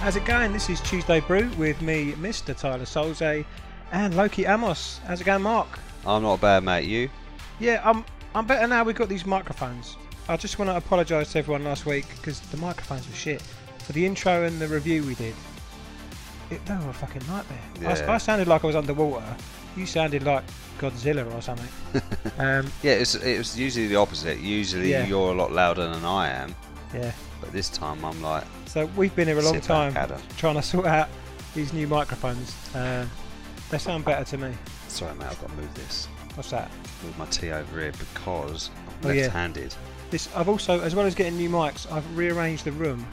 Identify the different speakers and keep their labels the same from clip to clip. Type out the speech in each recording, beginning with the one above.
Speaker 1: how's it going? This is Tuesday Brew with me, Mr. Tyler Solze, and Loki Amos. How's it going, Mark?
Speaker 2: I'm not bad, mate. You?
Speaker 1: Yeah, I'm better now we've got these microphones. I just want to apologise to everyone last week because the microphones were shit. For the intro and the review we did, they were a fucking nightmare.
Speaker 2: Yeah.
Speaker 1: I sounded like I was underwater. You sounded like Godzilla or something.
Speaker 2: Yeah, it was usually the opposite. Usually you're a lot louder than I am.
Speaker 1: Yeah.
Speaker 2: But this time I'm like...
Speaker 1: So we've been here a long time
Speaker 2: Adam.
Speaker 1: trying to sort out these new microphones. They sound better to me.
Speaker 2: Sorry, mate, I've got to move this.
Speaker 1: What's that?
Speaker 2: Move my tea over here because I'm
Speaker 1: Oh, yeah.
Speaker 2: left-handed.
Speaker 1: I've also, as well as getting new mics, I've rearranged the room,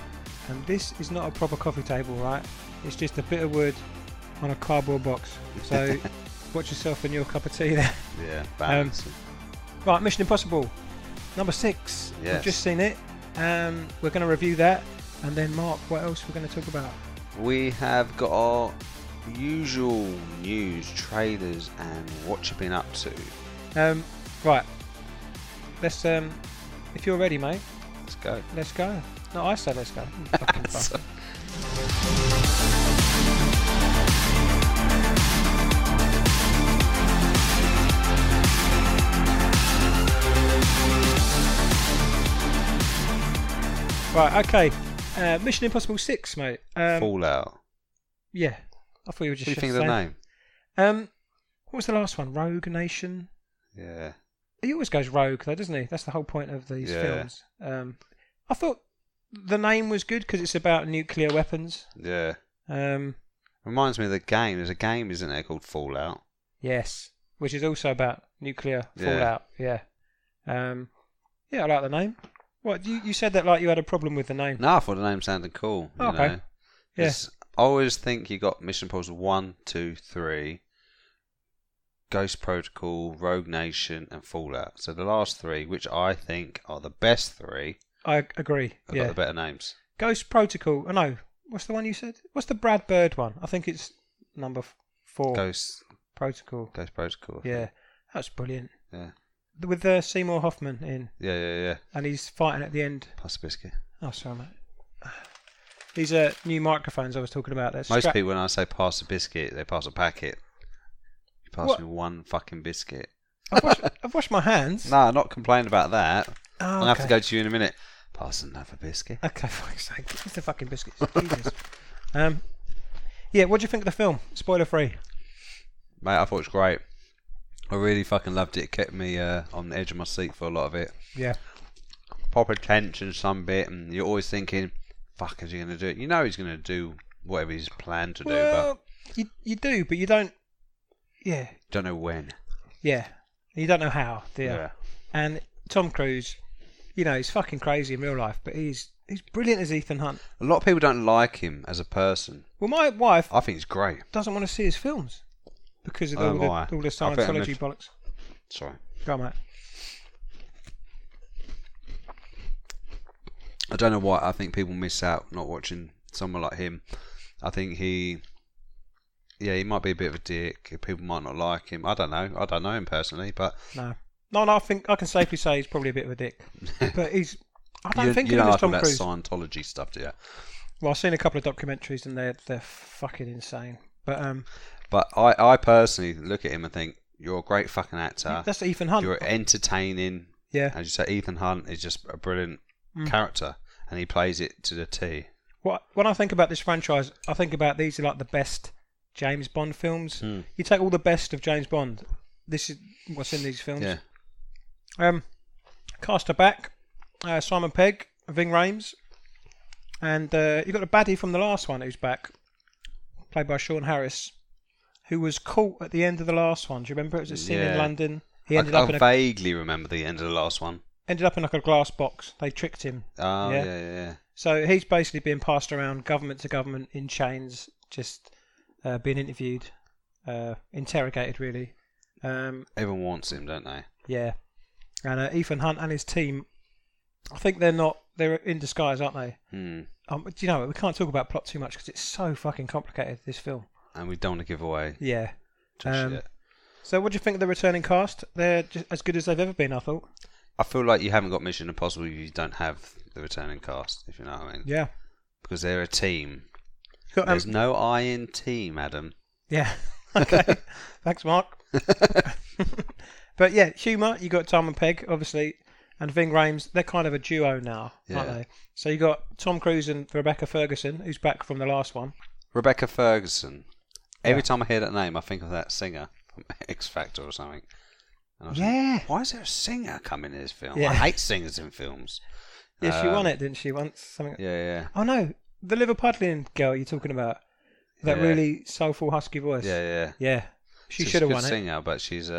Speaker 1: and this is not a proper coffee table, right? It's just a bit of wood on a cardboard box. So watch yourself and your cup of tea there.
Speaker 2: Yeah, balance.
Speaker 1: Right, Mission Impossible number 6.
Speaker 2: Yes.
Speaker 1: We've just seen it. We're going to review that, and then Mark, what else we're going to talk about?
Speaker 2: We have got our usual news, trailers, and what you've been up to.
Speaker 1: Right. Let's. If you're ready, mate.
Speaker 2: Let's go.
Speaker 1: Let's go. No, I say let's go. Fucking bastard. Right, okay. Mission Impossible 6, mate.
Speaker 2: Fallout.
Speaker 1: Yeah. I thought you were just...
Speaker 2: What do you think of the name?
Speaker 1: What was the last one? Rogue Nation?
Speaker 2: Yeah.
Speaker 1: He always goes rogue, though, doesn't he? That's the whole point of these films. I thought the name was good because it's about nuclear weapons.
Speaker 2: Yeah. Reminds me of the game. There's a game, isn't there, called Fallout?
Speaker 1: Yes. Which is also about nuclear fallout. Yeah. Yeah, I like the name. What, you said that like you had a problem with the name?
Speaker 2: No, I thought the name sounded cool. You know?
Speaker 1: Yes.
Speaker 2: I always think you got Mission Impossible 1, 2, 3, Ghost Protocol, Rogue Nation, and Fallout. So the last 3, which I think are the best 3,
Speaker 1: I agree.
Speaker 2: have got the better names.
Speaker 1: Ghost Protocol. Oh no, what's the one you said? What's the Brad Bird one? I think it's number 4.
Speaker 2: Ghost
Speaker 1: Protocol.
Speaker 2: Ghost Protocol.
Speaker 1: Yeah, that's brilliant.
Speaker 2: Yeah.
Speaker 1: With Seymour Hoffman in.
Speaker 2: Yeah.
Speaker 1: And he's fighting at the end.
Speaker 2: Pass a biscuit.
Speaker 1: Oh, sorry, mate. These new microphones I was talking about.
Speaker 2: Most people, when I say pass a biscuit, they pass a packet. You pass me one fucking biscuit.
Speaker 1: I've washed my hands.
Speaker 2: No, not complaining about that.
Speaker 1: Oh,
Speaker 2: I'll have to go to you in a minute. Pass another biscuit.
Speaker 1: Okay, fuck's sake. It's the fucking biscuits. Jesus. Yeah, what do you think of the film? Spoiler free.
Speaker 2: Mate, I thought it was great. I really fucking loved it. It kept me on the edge of my seat for a lot of it.
Speaker 1: Yeah.
Speaker 2: Proper tension some bit, and you're always thinking, fuck, is he going to do it? You know he's going to do whatever he's planned to do, but...
Speaker 1: You do, but you don't... Yeah.
Speaker 2: Don't know when.
Speaker 1: Yeah. You don't know how, do you?
Speaker 2: Yeah.
Speaker 1: And Tom Cruise, you know, he's fucking crazy in real life, but he's brilliant as Ethan Hunt.
Speaker 2: A lot of people don't like him as a person.
Speaker 1: Well, my wife...
Speaker 2: I think he's great.
Speaker 1: ...doesn't want to see his films. Because of all the Scientology bollocks.
Speaker 2: Sorry.
Speaker 1: Go on, mate.
Speaker 2: I don't know why. I think people miss out not watching someone like him. I think he might be a bit of a dick. People might not like him. I don't know. I don't know him personally, but...
Speaker 1: No, I think I can safely say he's probably a bit of a dick. But he's... I don't think
Speaker 2: you
Speaker 1: of
Speaker 2: know
Speaker 1: him as Tom
Speaker 2: about
Speaker 1: Cruise.
Speaker 2: Scientology stuff, do you?
Speaker 1: Well, I've seen a couple of documentaries and they're fucking insane.
Speaker 2: But I personally look at him and think, you're a great fucking actor.
Speaker 1: That's Ethan Hunt.
Speaker 2: You're entertaining.
Speaker 1: Yeah.
Speaker 2: As you say, Ethan Hunt is just a brilliant character, and he plays it to the T.
Speaker 1: When I think about this franchise, I think about these are like the best James Bond films.
Speaker 2: Mm.
Speaker 1: You take all the best of James Bond. This is what's in these films.
Speaker 2: Yeah.
Speaker 1: Cast are back. Simon Pegg, Ving Rhames, and you've got the baddie from the last one who's back, played by Sean Harris, who was caught at the end of the last one. Do you remember? It was a scene in London. He ended up in
Speaker 2: vaguely remember the end of the last one.
Speaker 1: Ended up in like a glass box. They tricked him.
Speaker 2: Oh, yeah.
Speaker 1: So he's basically being passed around government to government in chains, just being interviewed, interrogated really.
Speaker 2: Everyone wants him, don't they?
Speaker 1: Yeah. And Ethan Hunt and his team, I think they're in disguise, aren't they?
Speaker 2: Hmm.
Speaker 1: Do you know what? We can't talk about plot too much because it's so fucking complicated, this film.
Speaker 2: And we don't want to give away.
Speaker 1: Yeah.
Speaker 2: Just yet.
Speaker 1: So what do you think of the returning cast? They're just as good as they've ever been, I thought.
Speaker 2: I feel like you haven't got Mission Impossible if you don't have the returning cast, if you know what I mean.
Speaker 1: Yeah.
Speaker 2: Because they're a team.
Speaker 1: got,
Speaker 2: There's no I in T, madam.
Speaker 1: yeah. Okay. Thanks, Mark. But yeah, humour. You got Tom and Peg, obviously, and Ving Rhames. They're kind of a duo now, aren't they? So you got Tom Cruise and Rebecca Ferguson, who's back from the last one.
Speaker 2: Rebecca Ferguson. Every time I hear that name, I think of that singer from X Factor or something. And I was like, why is there a singer coming in this film?
Speaker 1: Yeah.
Speaker 2: I hate singers in films.
Speaker 1: Yeah, she won it, didn't she? Once something.
Speaker 2: Yeah.
Speaker 1: Oh no, the Liverpudlian girl you're talking about. That really soulful, husky voice.
Speaker 2: Yeah.
Speaker 1: She should have won it.
Speaker 2: Singer, but she's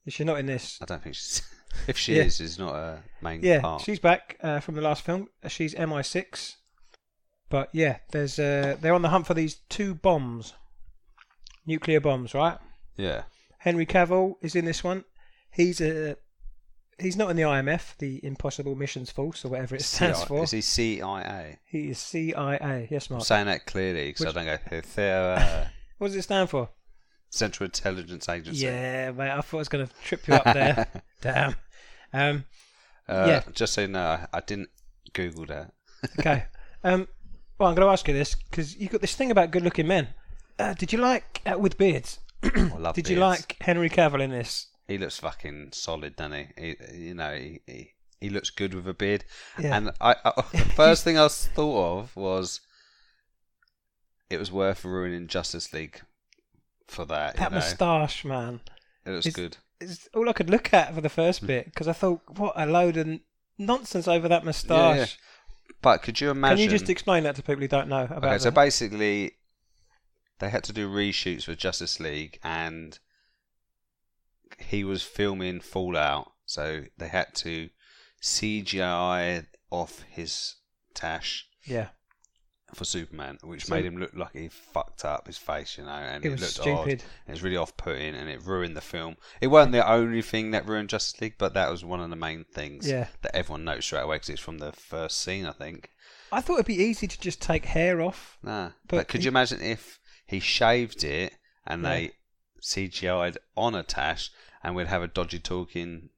Speaker 1: She's not in this.
Speaker 2: I don't think she's. If she is, it's not a main part.
Speaker 1: She's back from the last film. She's MI6. But yeah, there's they're on the hunt for these 2 bombs, nuclear bombs, right?
Speaker 2: Yeah.
Speaker 1: Henry Cavill is in this one. He's not in the IMF, the Impossible Missions Force, or whatever it stands for.
Speaker 2: Is he CIA?
Speaker 1: He is CIA. Yes, Mark.
Speaker 2: I'm saying that clearly because I don't go.
Speaker 1: What does it stand for?
Speaker 2: Central Intelligence Agency.
Speaker 1: Yeah, mate. I thought I was going to trip you up there. Damn.
Speaker 2: Just so you know, I didn't Google that.
Speaker 1: Okay. Well, I'm going to ask you this because you got this thing about good-looking men. Did you like with beards?
Speaker 2: I love
Speaker 1: Did
Speaker 2: beards.
Speaker 1: you like Henry Cavill in this?
Speaker 2: He looks fucking solid, doesn't he? He looks good with a beard.
Speaker 1: Yeah.
Speaker 2: And the first thing I thought of was it was worth ruining Justice League for that.
Speaker 1: That moustache, man.
Speaker 2: It looks good.
Speaker 1: It's all I could look at for the first bit because I thought, what a load of nonsense over that moustache.
Speaker 2: Yeah. But could you imagine?
Speaker 1: Can you just explain that to people who don't know about
Speaker 2: Okay, so basically, they had to do reshoots for Justice League, and he was filming Fallout, so they had to CGI off his tash.
Speaker 1: Yeah.
Speaker 2: For Superman, which made him look like he fucked up his face, and
Speaker 1: it was
Speaker 2: looked
Speaker 1: stupid.
Speaker 2: odd. It was really off-putting, and it ruined the film. It wasn't the only thing that ruined Justice League, but that was one of the main things that everyone noticed straight away because it's from the first scene, I think.
Speaker 1: I thought it'd be easy to just take hair off.
Speaker 2: Nah, but could you imagine if he shaved it and they CGI'd on a tash, and we'd have a dodgy talking?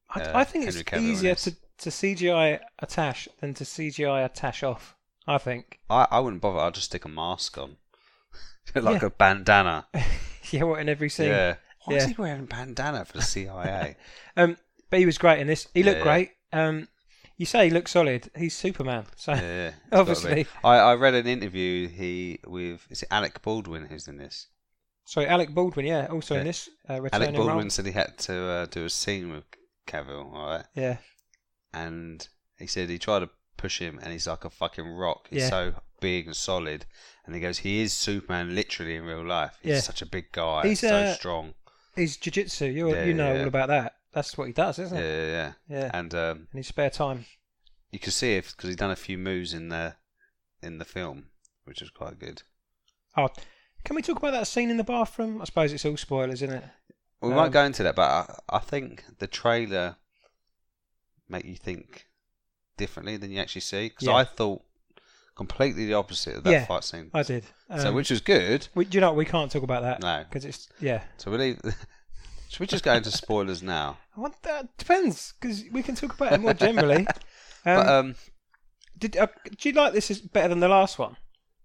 Speaker 1: I think it's easier to CGI a tash than to CGI a tash off. I think.
Speaker 2: I wouldn't bother. I'd just stick a mask on. Like a bandana.
Speaker 1: Yeah, what, in every scene?
Speaker 2: Yeah. Why is he wearing a bandana for the CIA?
Speaker 1: But he was great in this. He looked great. You say he looks solid. He's Superman. So obviously.
Speaker 2: I read an interview is it Alec Baldwin who's in this?
Speaker 1: Sorry, Alec Baldwin, also in this.
Speaker 2: Alec Baldwin said he had to do a scene with Cavill, right?
Speaker 1: Yeah.
Speaker 2: And he said he tried to push him, and he's like a fucking rock. He's so big and solid, and he goes, he is Superman literally in real life. He's such a big guy. He's so strong.
Speaker 1: He's jiu-jitsu. You know all about that. That's what he does, isn't
Speaker 2: it? Yeah. And
Speaker 1: in his spare time,
Speaker 2: you can see it because he's done a few moves in the film, which is quite good.
Speaker 1: Oh, can we talk about that scene in the bathroom? I suppose it's all spoilers, isn't it?
Speaker 2: We won't go into that, but I think the trailer make you think differently than you actually see, because I thought completely the opposite of that fight scene.
Speaker 1: I did.
Speaker 2: So which was good.
Speaker 1: Do you know what? We can't talk about that.
Speaker 2: No,
Speaker 1: because it's
Speaker 2: So we leave. Should we just go into spoilers now?
Speaker 1: That depends, because we can talk about it more generally. Do you like this better than the last one?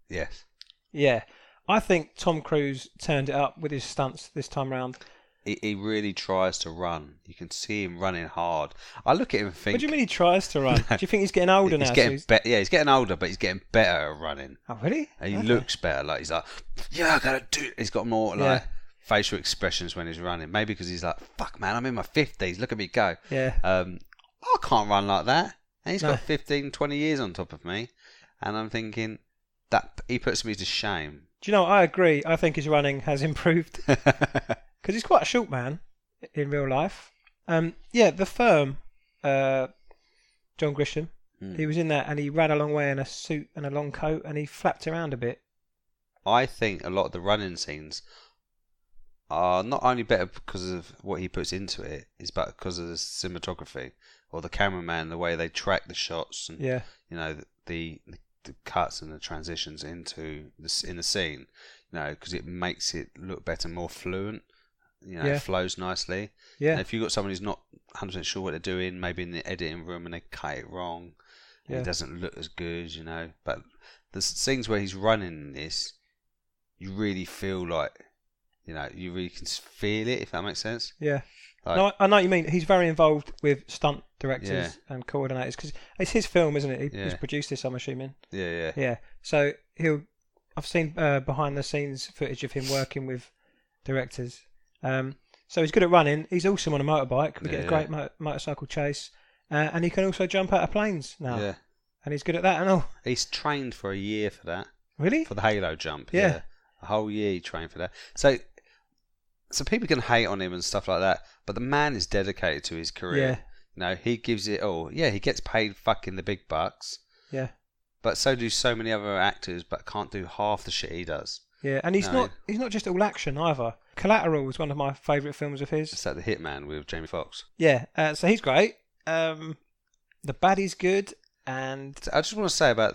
Speaker 2: Yes.
Speaker 1: Yeah, I think Tom Cruise turned it up with his stunts this time round.
Speaker 2: He really tries to run. You can see him running hard. I look at him and think...
Speaker 1: What do you mean he tries to run? Do you think he's getting older now?
Speaker 2: He's getting older, but he's getting better at running.
Speaker 1: Oh, really?
Speaker 2: And he looks better. Like, he's like, I gotta do it. He's got more facial expressions when he's running. Maybe because he's like, fuck, man, I'm in my 50s. Look at me go.
Speaker 1: Yeah.
Speaker 2: I can't run like that. And he's got 15, 20 years on top of me. And I'm thinking, that he puts me to shame.
Speaker 1: Do you know, I agree. I think his running has improved. Because he's quite a short man in real life. The Firm, John Grisham, he was in that, and he ran a long way in a suit and a long coat, and he flapped around a bit.
Speaker 2: I think a lot of the running scenes are not only better because of what he puts into it, is but because of the cinematography or the cameraman, the way they track the shots, and the cuts and the transitions in the scene, because it makes it look better, more fluent. It flows nicely. Yeah. And if you've got someone who's not 100% sure what they're doing, maybe in the editing room, and they cut it wrong, it doesn't look as good, But the scenes where he's running in this, you really feel like, you really can feel it, if that makes sense.
Speaker 1: Yeah.
Speaker 2: Like,
Speaker 1: No, I know what you mean. He's very involved with stunt directors
Speaker 2: Yeah.
Speaker 1: and coordinators because it's his film, isn't it? He's
Speaker 2: Yeah.
Speaker 1: produced this, I'm assuming.
Speaker 2: yeah.
Speaker 1: Yeah. So I've seen behind the scenes footage of him working with directors. So he's good at running. He's awesome on a motorbike. We get a great motorcycle chase, and he can also jump out of planes now.
Speaker 2: Yeah.
Speaker 1: And he's good at that and all.
Speaker 2: He's trained for a year for that.
Speaker 1: Really?
Speaker 2: For the halo jump.
Speaker 1: Yeah.
Speaker 2: A whole year he trained for that. So people can hate on him and stuff like that, but the man is dedicated to his career.
Speaker 1: Yeah.
Speaker 2: He gives it all. Yeah, he gets paid fucking the big bucks.
Speaker 1: Yeah.
Speaker 2: But so do so many other actors, but can't do half the shit he does.
Speaker 1: Yeah, and he's not just all action either. Collateral is one of my favourite films of his.
Speaker 2: It's like The Hitman with Jamie Foxx.
Speaker 1: Yeah, so he's great. The baddie's good, and
Speaker 2: I just want to say about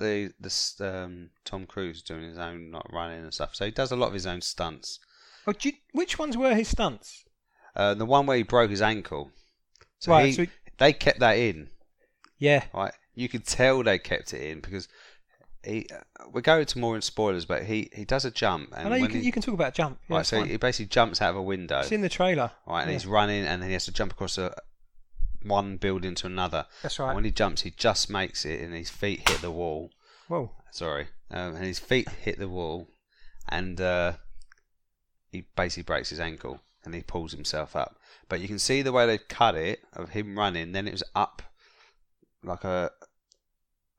Speaker 2: Tom Cruise doing his own running and stuff. So he does a lot of his own stunts.
Speaker 1: Oh, which ones were his stunts?
Speaker 2: The one where he broke his ankle. So
Speaker 1: right,
Speaker 2: they kept that in.
Speaker 1: Yeah.
Speaker 2: Right. You could tell they kept it in because we're going to more in spoilers, but he does a jump. And
Speaker 1: I know you can talk about jump. Yeah,
Speaker 2: right, so he basically jumps out of a window.
Speaker 1: It's in the trailer.
Speaker 2: Right, and he's running, and then he has to jump across one building to another.
Speaker 1: That's right.
Speaker 2: And when he jumps, he just makes it, and his feet hit the wall.
Speaker 1: Whoa.
Speaker 2: Sorry. And his feet hit the wall, and he basically breaks his ankle, and he pulls himself up. But you can see the way they've cut it of him running. Then it was up like a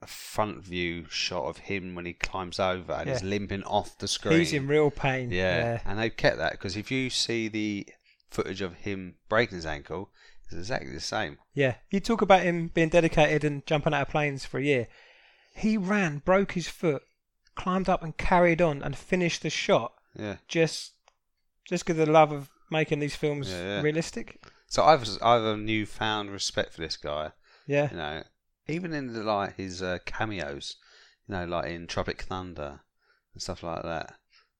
Speaker 2: front view shot of him when he climbs over and he's limping off the screen.
Speaker 1: He's in real pain.
Speaker 2: Yeah. And they've kept that because if you see the footage of him breaking his ankle, it's exactly the same.
Speaker 1: Yeah. You talk about him being dedicated and jumping out of planes for a year. He ran, broke his foot, climbed up and carried on and finished the shot.
Speaker 2: Yeah.
Speaker 1: Just because of the love of making these films realistic.
Speaker 2: So I've a newfound respect for this guy.
Speaker 1: Yeah.
Speaker 2: Even in his cameos, like in Tropic Thunder and stuff like that.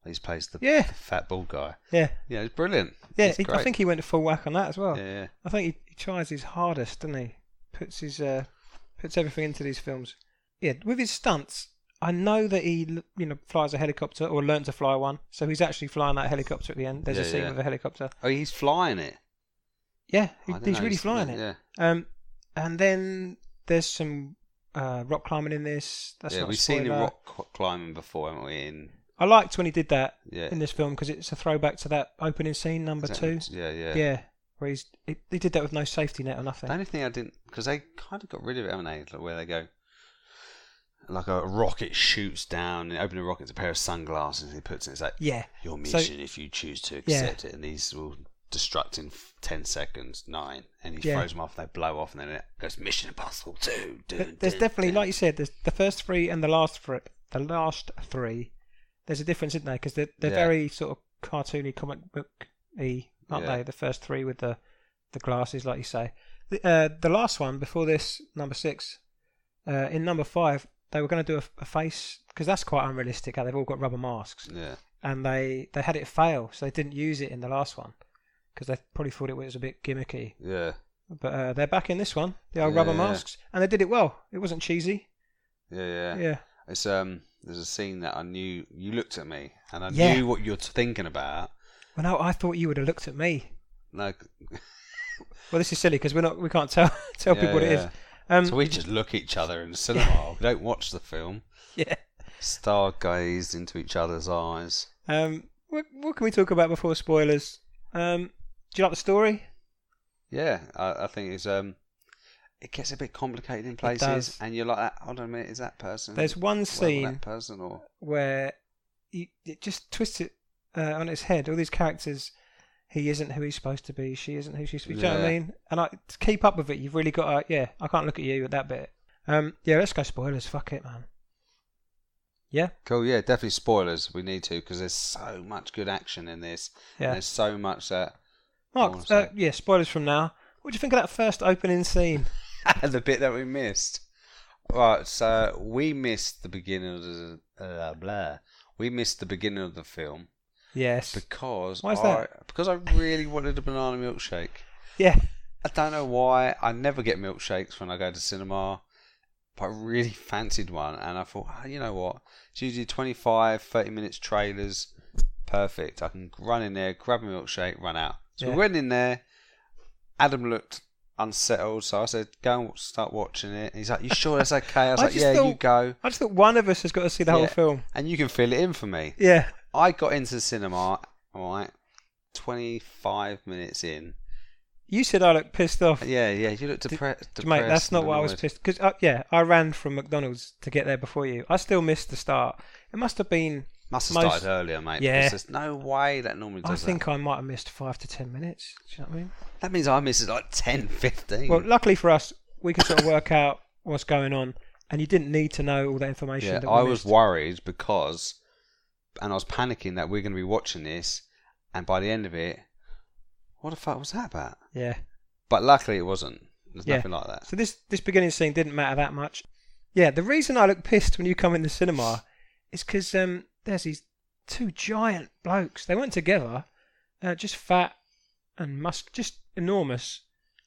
Speaker 2: He plays the fat bald guy.
Speaker 1: Yeah.
Speaker 2: Yeah, it's brilliant.
Speaker 1: Yeah, I think he went full whack on that as well.
Speaker 2: Yeah.
Speaker 1: I think he tries his hardest, doesn't he? Puts everything into these films. Yeah, with his stunts, I know that he flies a helicopter or learned to fly one. So he's actually flying that helicopter at the end. There's a scene with a helicopter.
Speaker 2: Oh, he's flying it.
Speaker 1: Yeah, he's really flying it.
Speaker 2: Yeah.
Speaker 1: And then there's some rock climbing in this. That's not
Speaker 2: we've
Speaker 1: a spoiler.
Speaker 2: seen him rock climbing before, haven't we?
Speaker 1: I liked when he did that in this film because it's a throwback to that opening scene, number 2.
Speaker 2: Yeah.
Speaker 1: Where he did that with no safety net or nothing.
Speaker 2: The only thing I didn't, because they kind of got rid of it, haven't they? Like where they go, like a rocket shoots down, and open a rocket's a pair of sunglasses, and he puts it. It's like your mission if you choose to accept it, and these will destruct in 10 seconds, 9, and he throws them off. They blow off, and then it goes Mission Impossible 2.
Speaker 1: There's definitely, like you said, there's the first 3 and the last 3. There's a difference, isn't there? Because they're very sort of cartoony, comic book-y, aren't they? The first 3 with the glasses, like you say. The last one before this, number 6, in number 5, they were going to do a face because that's quite unrealistic. How they've all got rubber masks.
Speaker 2: Yeah.
Speaker 1: And they had it fail, so they didn't use it in the last one because they probably thought it was a bit gimmicky.
Speaker 2: Yeah.
Speaker 1: But they're back in this one, the old rubber masks, and they did it well. It wasn't cheesy.
Speaker 2: Yeah. It's there's a scene that I knew you looked at me, and I knew what you're thinking about.
Speaker 1: Well, no, I thought you would have looked at me.
Speaker 2: No.
Speaker 1: Well, this is silly because we can't tell people what it is.
Speaker 2: So we just look at each other in the cinema. We don't watch the film.
Speaker 1: Yeah.
Speaker 2: Star-gazed into each other's eyes.
Speaker 1: What can we talk about before spoilers? Do you like the story?
Speaker 2: Yeah, I think it's it gets a bit complicated in places, and you're like, hold on a minute, is that person?
Speaker 1: There's one scene
Speaker 2: that person or
Speaker 1: where it just twists it on its head. All these characters, he isn't who he's supposed to be, she isn't who she's supposed to be. Do you know what I mean? And to keep up with it, you've really got to, I can't look at you at that bit. Let's go spoilers. Fuck it, man. Yeah?
Speaker 2: Cool, yeah, definitely spoilers. We need to, because there's so much good action in this.
Speaker 1: Yeah.
Speaker 2: And there's so much that...
Speaker 1: Mark, spoilers from now. What do you think of that first opening scene?
Speaker 2: The bit that we missed. Right, so we missed the beginning of We missed the beginning of the film.
Speaker 1: Yes.
Speaker 2: Because
Speaker 1: why is that?
Speaker 2: Because I really wanted a banana milkshake.
Speaker 1: Yeah.
Speaker 2: I don't know why. I never get milkshakes when I go to cinema. But I really fancied one, and I thought, you know what? It's usually 25, 30 minutes trailers. perfect. I can run in there, grab a milkshake, run out. So
Speaker 1: Yeah.
Speaker 2: we went in there. Adam looked unsettled, so I said, "Go and start watching it." He's like, "You sure that's okay?" I was like,
Speaker 1: just
Speaker 2: "Yeah,
Speaker 1: thought-
Speaker 2: you go."
Speaker 1: I just thought one of us has got to see the whole
Speaker 2: Yeah.
Speaker 1: film.
Speaker 2: And you can fill it in for me.
Speaker 1: Yeah.
Speaker 2: I got into the cinema, all right, 25 minutes in.
Speaker 1: You said I looked pissed off.
Speaker 2: Yeah, you looked depressed.
Speaker 1: Mate, that's not
Speaker 2: and
Speaker 1: what I was
Speaker 2: annoyed.
Speaker 1: pissed. Because, I ran from McDonald's to get there before you. I still missed the start. It must have been...
Speaker 2: Must have
Speaker 1: most-
Speaker 2: started earlier, mate.
Speaker 1: Yeah.
Speaker 2: Because there's no way that normally does
Speaker 1: I think I might have missed 5 to 10 minutes. Do you know what I mean?
Speaker 2: That means I missed it like 10, 15.
Speaker 1: Well, luckily for us, we could sort of work out what's going on, and you didn't need to know all that information.
Speaker 2: yeah,
Speaker 1: that we
Speaker 2: I was
Speaker 1: missed.
Speaker 2: worried because, and I was panicking that we're going to be watching this, and by the end of it, what the fuck was that about?
Speaker 1: Yeah.
Speaker 2: But luckily it wasn't. There's
Speaker 1: Yeah.
Speaker 2: nothing like that.
Speaker 1: So this beginning scene didn't matter that much. Yeah, the reason I look pissed when you come in the cinema is because there's these two giant blokes. They weren't together, just fat and just enormous.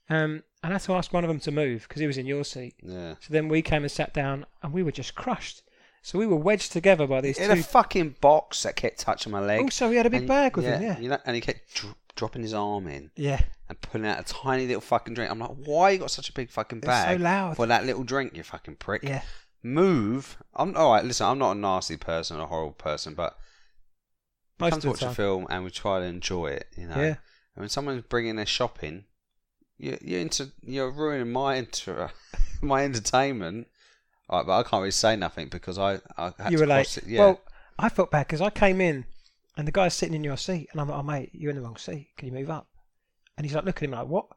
Speaker 1: I had to ask one of them to move because he was in your seat.
Speaker 2: Yeah.
Speaker 1: So then we came and sat down, and we were just crushed. So we were wedged together by these
Speaker 2: In a
Speaker 1: two.
Speaker 2: fucking box that kept touching my leg.
Speaker 1: Also, he had a big
Speaker 2: And-
Speaker 1: bag with him. Yeah.
Speaker 2: You know, and he kept dropping his arm in
Speaker 1: Yeah.
Speaker 2: and pulling out a tiny little fucking drink. I'm like, why you got such a big fucking bag
Speaker 1: so loud.
Speaker 2: for that little drink, you fucking prick?
Speaker 1: Yeah.
Speaker 2: Move. I'm all right. Listen, I'm not a nasty person, or a horrible person, but we
Speaker 1: Most
Speaker 2: come
Speaker 1: of
Speaker 2: to
Speaker 1: the
Speaker 2: watch a
Speaker 1: time.
Speaker 2: film and we try to enjoy it. You know.
Speaker 1: Yeah.
Speaker 2: And when someone's bringing their shopping, you're ruining my my entertainment. All right, but I can't really say nothing because I had
Speaker 1: You
Speaker 2: to
Speaker 1: were late.
Speaker 2: cross it. Yeah.
Speaker 1: Well, I felt bad because I came in and the guy's sitting in your seat, and I'm like, "Oh mate, you're in the wrong seat. Can you move up?" And he's like, looking at him like, "What?"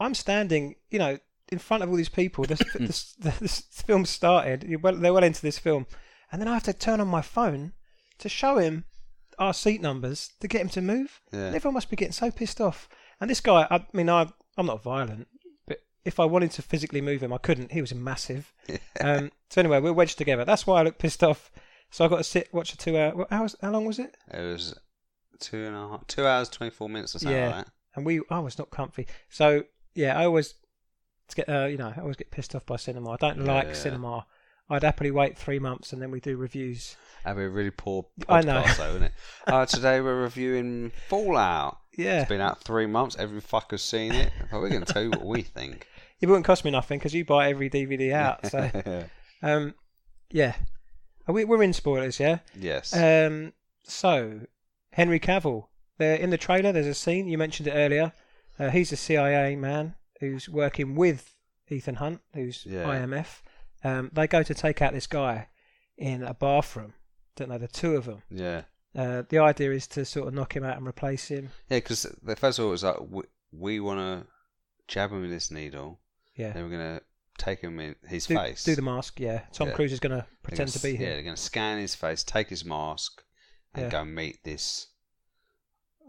Speaker 1: I'm standing, in front of all these people. This film started. They're well into this film, and then I have to turn on my phone to show him our seat numbers to get him to move.
Speaker 2: Yeah.
Speaker 1: And everyone must be getting so pissed off. And this guy, I'm not violent, but if I wanted to physically move him, I couldn't. He was massive. So anyway, we're wedged together. That's why I look pissed off. So I got to watch a 2 hour. What hours? How long was it?
Speaker 2: It was 2 hours, 24 minutes or something like that.
Speaker 1: And I was not comfy. So yeah, I always get pissed off by cinema. I don't like cinema. I'd happily wait 3 months and then we do reviews.
Speaker 2: That'd be a really poor
Speaker 1: I know.
Speaker 2: podcast, though, wouldn't it? Today we're reviewing Fallout.
Speaker 1: Yeah.
Speaker 2: It's been out 3 months. Every fucker's seen it. But we're going to tell you what we think.
Speaker 1: It wouldn't cost me nothing because you buy every DVD out. So yeah. We're in spoilers, yeah?
Speaker 2: Yes.
Speaker 1: So, Henry Cavill. In the trailer, there's a scene, you mentioned it earlier. He's a CIA man who's working with Ethan Hunt, who's IMF. They go to take out this guy in a bathroom. Don't know, the two of them.
Speaker 2: Yeah.
Speaker 1: The idea is to sort of knock him out and replace him.
Speaker 2: Yeah, because first of all, it was like, we want to jab him with this needle.
Speaker 1: Yeah.
Speaker 2: Then we're going to take him in his
Speaker 1: Do
Speaker 2: face.
Speaker 1: the mask, yeah. Tom Cruise is going to pretend to be him.
Speaker 2: Yeah, they're going to scan his face, take his mask, and
Speaker 1: Yeah.
Speaker 2: go meet this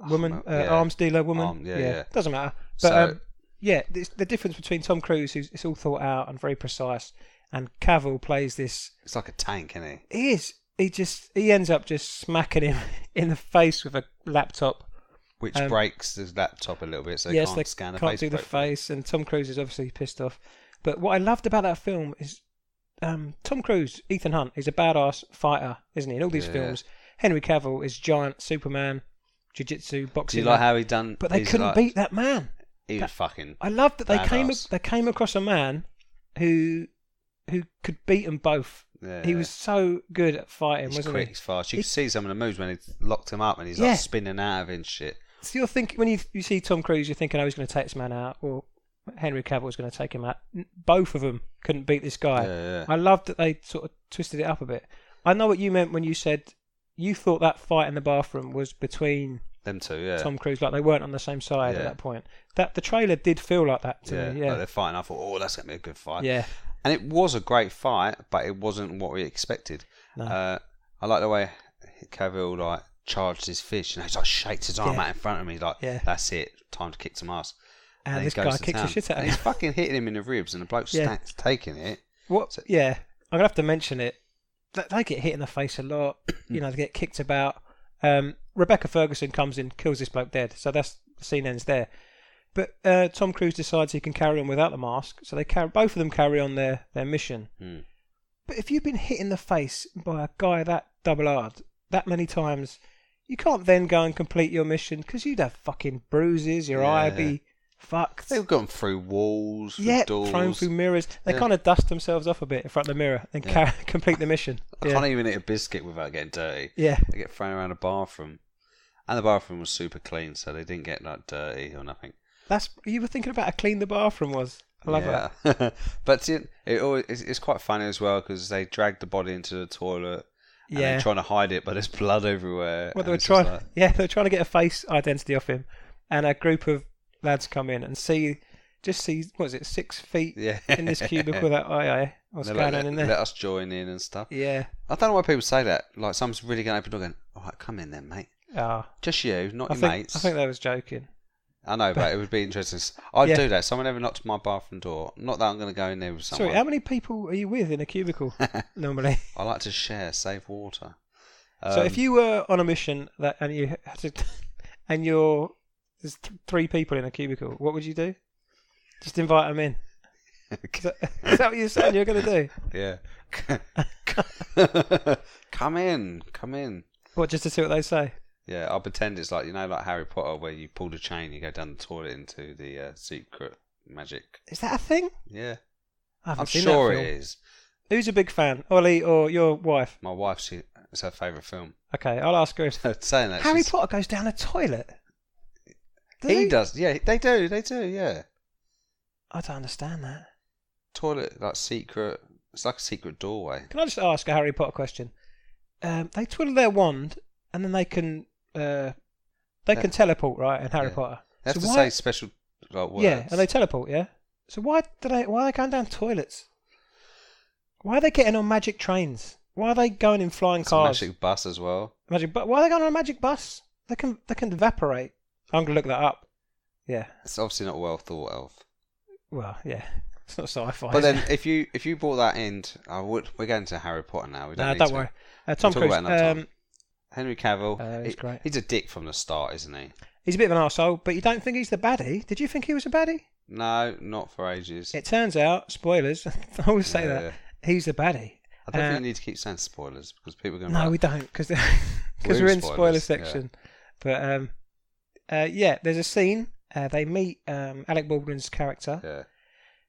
Speaker 1: Woman, arms dealer woman.
Speaker 2: Yeah.
Speaker 1: Doesn't matter. But
Speaker 2: So,
Speaker 1: the difference between Tom Cruise, who's it's all thought out and very precise, and Cavill plays this.
Speaker 2: it's like a tank, isn't he?
Speaker 1: He is. He ends up just smacking him in the face with a laptop.
Speaker 2: Which breaks the laptop a little bit, so
Speaker 1: Yes,
Speaker 2: they
Speaker 1: they
Speaker 2: can't scan the
Speaker 1: can't
Speaker 2: face.
Speaker 1: do the face, and Tom Cruise is obviously pissed off. But what I loved about that film is Tom Cruise, Ethan Hunt, he's a badass fighter, isn't he? In all these films, Henry Cavill is giant Superman, jiu-jitsu,
Speaker 2: Do
Speaker 1: boxing.
Speaker 2: you like how he done?
Speaker 1: But they couldn't beat that man.
Speaker 2: He was fucking.
Speaker 1: I loved that
Speaker 2: badass.
Speaker 1: they came across a man who could beat them both.
Speaker 2: Yeah.
Speaker 1: He was so good at fighting,
Speaker 2: He's
Speaker 1: wasn't
Speaker 2: quick,
Speaker 1: he?
Speaker 2: he's fast. You can see some of the moves when he locked him up and he's like spinning out of it and shit.
Speaker 1: So you're thinking, when you see Tom Cruise, you're thinking, oh, he's going to take this man out, or Henry Cavill is going to take him out. Both of them couldn't beat this guy.
Speaker 2: Yeah.
Speaker 1: I loved that they sort of twisted it up a bit. I know what you meant when you said you thought that fight in the bathroom was between
Speaker 2: Them two, yeah.
Speaker 1: Tom Cruise, like they weren't on the same side at that point. That the trailer did feel like that to me. Yeah,
Speaker 2: like they're fighting. I thought, oh, that's going to be a good fight.
Speaker 1: yeah,
Speaker 2: And it was a great fight, but it wasn't what we expected.
Speaker 1: No.
Speaker 2: I like the way Cavill charged his fish and he shakes his arm out in front of me that's it, time to kick some ass.
Speaker 1: and
Speaker 2: he
Speaker 1: this
Speaker 2: goes
Speaker 1: guy
Speaker 2: to
Speaker 1: kicks the
Speaker 2: town.
Speaker 1: shit out of
Speaker 2: And
Speaker 1: him.
Speaker 2: he's fucking hitting him in the ribs and the bloke's taking it.
Speaker 1: What? Yeah, I'm gonna have to mention it. They get hit in the face a lot. They get kicked about. Rebecca Ferguson comes in, kills this bloke dead. So the scene ends there. But Tom Cruise decides he can carry on without the mask. So both of them carry on their mission. But if you've been hit in the face by a guy that double-R'd that many times, you can't then go and complete your mission because you'd have fucking bruises, your eye would be fucked.
Speaker 2: They've gone through walls, through doors.
Speaker 1: Thrown through mirrors. They kind of dust themselves off a bit in front of the mirror and complete the mission.
Speaker 2: I can't even eat a biscuit without getting dirty.
Speaker 1: Yeah.
Speaker 2: They get thrown around a bathroom. And the bathroom was super clean, so they didn't get like dirty or nothing.
Speaker 1: You were thinking about how clean the bathroom was. I love that.
Speaker 2: But it's quite funny as well because they dragged the body into the toilet. And they're trying to hide it, but there's blood everywhere.
Speaker 1: Well, they were trying to get a face identity off him, and a group of lads come in and see, what is it, 6 feet in this cubicle with that what's going on in there?
Speaker 2: Let us join in and stuff.
Speaker 1: Yeah.
Speaker 2: I don't know why people say that. Like, someone's really going to open the door going, all right, come in then, mate. Just you, not your mates.
Speaker 1: I think they was joking.
Speaker 2: I know, but it would be interesting. I'd do that. Someone ever knocked my bathroom door. Not that I'm going to go in there with someone.
Speaker 1: Sorry, how many people are you with in a cubicle normally?
Speaker 2: I like to share, save water.
Speaker 1: So if you were on a mission and you had to, and there's 3 people in a cubicle, what would you do? Just invite them in. Is that what you're saying you're going to do?
Speaker 2: Yeah. Come in.
Speaker 1: What, just to see what they say?
Speaker 2: Yeah, I'll pretend it's like, like Harry Potter where you pull the chain, you go down the toilet into the secret magic.
Speaker 1: Is that a thing?
Speaker 2: Yeah.
Speaker 1: I'm
Speaker 2: sure it is.
Speaker 1: Who's a big fan? Ollie or your wife?
Speaker 2: My wife, it's her favourite film.
Speaker 1: Okay, I'll ask her if...
Speaker 2: Saying that,
Speaker 1: Harry Potter goes down a toilet?
Speaker 2: He does, yeah. They do, yeah.
Speaker 1: I don't understand that.
Speaker 2: Toilet, like secret... It's like a secret doorway.
Speaker 1: Can I just ask a Harry Potter question? They twiddle their wand and then they can teleport, right, in Harry Potter.
Speaker 2: They have to say special words.
Speaker 1: Yeah, and they teleport, yeah? So why are they going down toilets? Why are they getting on magic trains? Why are they going in flying cars?
Speaker 2: A magic bus as well.
Speaker 1: Why are they going on a magic bus? They can evaporate. I'm going to look that up. Yeah.
Speaker 2: It's obviously not well thought of.
Speaker 1: Well, yeah. It's not sci-fi.
Speaker 2: But then if you brought that in, we're going to Harry Potter now.
Speaker 1: Don't worry. Tom Cruise.
Speaker 2: Henry Cavill.
Speaker 1: He's great.
Speaker 2: He's a dick from the start, isn't he?
Speaker 1: He's a bit of an arsehole, but you don't think he's the baddie? Did you think he was a baddie?
Speaker 2: No, not for ages.
Speaker 1: It turns out, spoilers, I always say that, he's the baddie.
Speaker 2: I don't think we need to keep saying spoilers because people are going to...
Speaker 1: No, we don't, because we're in spoiler section. Yeah. But, there's a scene. They meet Alec Baldwin's character.
Speaker 2: Yeah.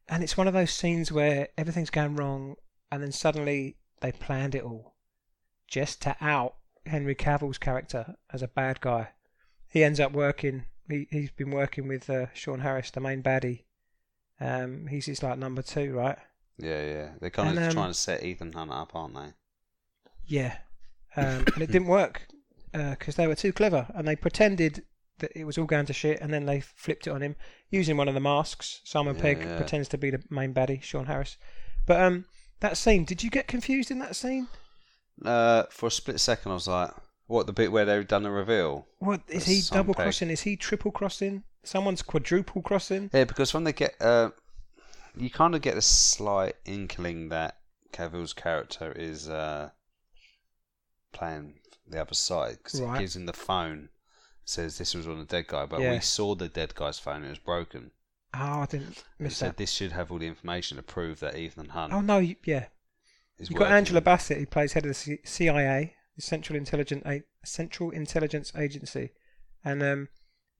Speaker 1: And it's one of those scenes where everything's going wrong and then suddenly they planned it all just to out Henry Cavill's character as a bad guy. He ends up working... He's been working with Sean Harris, the main baddie. He's his number 2, right?
Speaker 2: Yeah. They're kind of trying to set Ethan Hunt up, aren't they?
Speaker 1: Yeah. And it didn't work because they were too clever and they pretended that it was all going to shit and then they flipped it on him using one of the masks. Simon Pegg pretends to be the main baddie, Sean Harris. But that scene, did you get confused in that scene?
Speaker 2: For a split second I was like, what, the bit where they've done the reveal?
Speaker 1: What, is he double crossing? Is he triple crossing? Someone's quadruple crossing?
Speaker 2: Yeah, because when they get... you kind of get a slight inkling that Cavill's character is playing the other side because it gives him the phone. Says this was on the dead guy, but we saw the dead guy's phone. It was broken.
Speaker 1: Oh, I didn't miss that.
Speaker 2: Said this should have all the information to prove that Ethan Hunt.
Speaker 1: Oh no, yeah. You've got Angela Bassett, who plays head of the CIA, the Central Intelligence Agency, and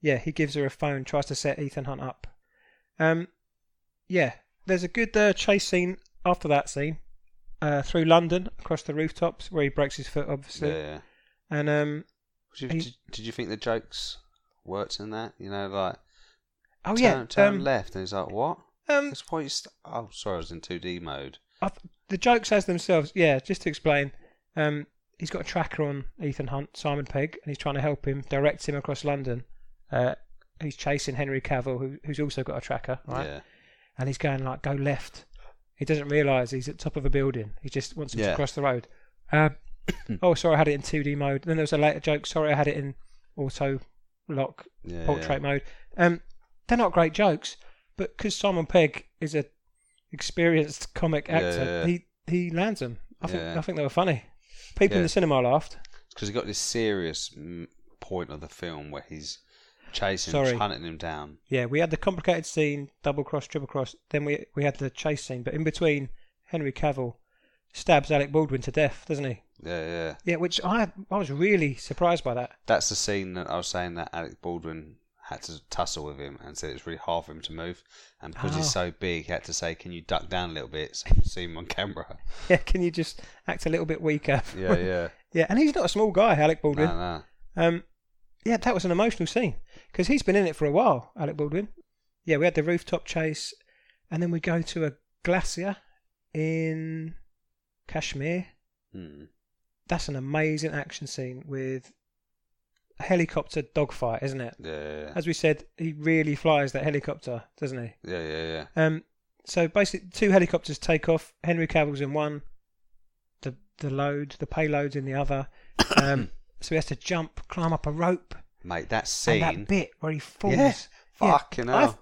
Speaker 1: he gives her a phone, tries to set Ethan Hunt up. There's a good chase scene after that scene through London across the rooftops where he breaks his foot, obviously.
Speaker 2: Yeah.
Speaker 1: And
Speaker 2: did you think the jokes worked in that? Turn left, and he's like, what? That's why sorry, I was in 2D mode.
Speaker 1: The jokes as themselves, just to explain, he's got a tracker on Ethan Hunt, Simon Pegg, and he's trying to help him, direct him across London. He's chasing Henry Cavill, who's also got a tracker, right? Yeah. And he's going go left. He doesn't realise he's at the top of a building. He just wants him to cross the road. Oh, sorry, I had it in 2D mode. Then there was a later joke. Sorry, I had it in auto lock, portrait mode. They're not great jokes, but because Simon Pegg is a experienced comic actor, he lands them. I think they were funny. People in the cinema laughed
Speaker 2: because he got this serious point of the film where he's chasing him, hunting him down. Yeah,
Speaker 1: we had the complicated scene, double cross, triple cross. Then we had the chase scene, but in between, Henry Cavill stabs Alec Baldwin to death, doesn't he?
Speaker 2: Yeah.
Speaker 1: Yeah, which I was really surprised by that.
Speaker 2: That's the scene that I was saying that Alec Baldwin had to tussle with him and said it's really hard for him to move. And because he's so big, he had to say, "Can you duck down a little bit so you can see him on camera?"
Speaker 1: Yeah, can you just act a little bit weaker?
Speaker 2: Yeah.
Speaker 1: Yeah, and he's not a small guy, Alec Baldwin.
Speaker 2: No.
Speaker 1: Yeah, that was an emotional scene because he's been in it for a while, Alec Baldwin. Yeah, we had the rooftop chase, and then we go to a glacier in Kashmir. That's an amazing action scene with a helicopter dogfight, isn't it?
Speaker 2: Yeah.
Speaker 1: As we said, he really flies that helicopter, doesn't he?
Speaker 2: Yeah.
Speaker 1: So basically, 2 helicopters take off. Henry Cavill's in one. The payload's in the other. So he has to climb up a rope.
Speaker 2: Mate, that scene.
Speaker 1: And that bit where he falls.
Speaker 2: Yeah. Fucking hell.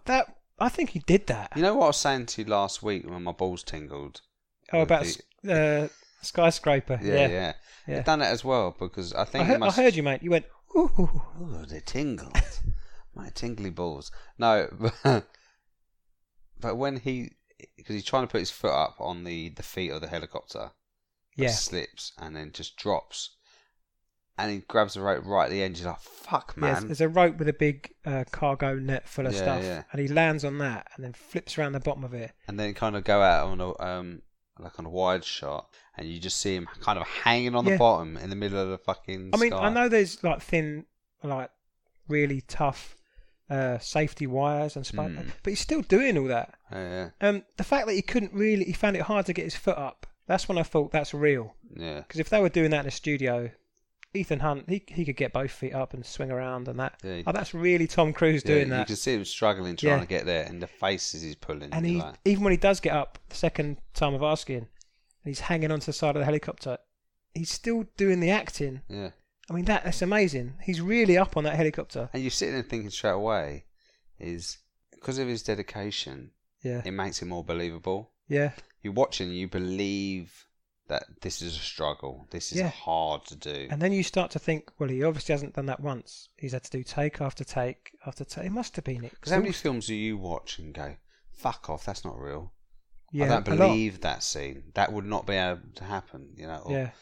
Speaker 1: I think he did that.
Speaker 2: You know what I was saying to you last week when my balls tingled?
Speaker 1: Oh, about skyscraper.
Speaker 2: Yeah. You've done it as well because I think
Speaker 1: I heard you, mate. You went, ooh.
Speaker 2: Oh, they tingled. My tingly balls. No, but when because he's trying to put his foot up on the feet of the helicopter.
Speaker 1: Yeah.
Speaker 2: Slips and then just drops. And he grabs the rope right at the end. He's like, "Fuck, man!"
Speaker 1: Yes, there's a rope with a big cargo net full of stuff, and he lands on that, and then flips around the bottom of it.
Speaker 2: And then kind of go out on a wide shot, and you just see him kind of hanging on the bottom in the middle of the fucking.
Speaker 1: I mean,
Speaker 2: sky.
Speaker 1: I know there's like thin, like really tough safety wires and stuff, but he's still doing all that.
Speaker 2: Yeah.
Speaker 1: The fact that he found it hard to get his foot up. That's when I thought that's real.
Speaker 2: Yeah.
Speaker 1: Because if they were doing that in a studio, Ethan Hunt, he could get both feet up and swing around and that. Yeah. Oh, that's really Tom Cruise doing that.
Speaker 2: You can see him struggling trying to get there, and the faces he's pulling.
Speaker 1: And even when he does get up the second time of asking, and he's hanging onto the side of the helicopter, he's still doing the acting.
Speaker 2: Yeah.
Speaker 1: I mean, that's amazing. He's really up on that helicopter.
Speaker 2: And you're sitting there thinking straight away, is because of his dedication, it makes it more believable.
Speaker 1: Yeah.
Speaker 2: You're watching, you believe that this is a struggle. This is hard to do.
Speaker 1: And then you start to think, well, he obviously hasn't done that once. He's had to do take after take after take. It must have been it.
Speaker 2: Because how many films do you watch and go, fuck off, that's not real?
Speaker 1: Yeah,
Speaker 2: I don't believe that scene. That would not be able to happen, you know? Or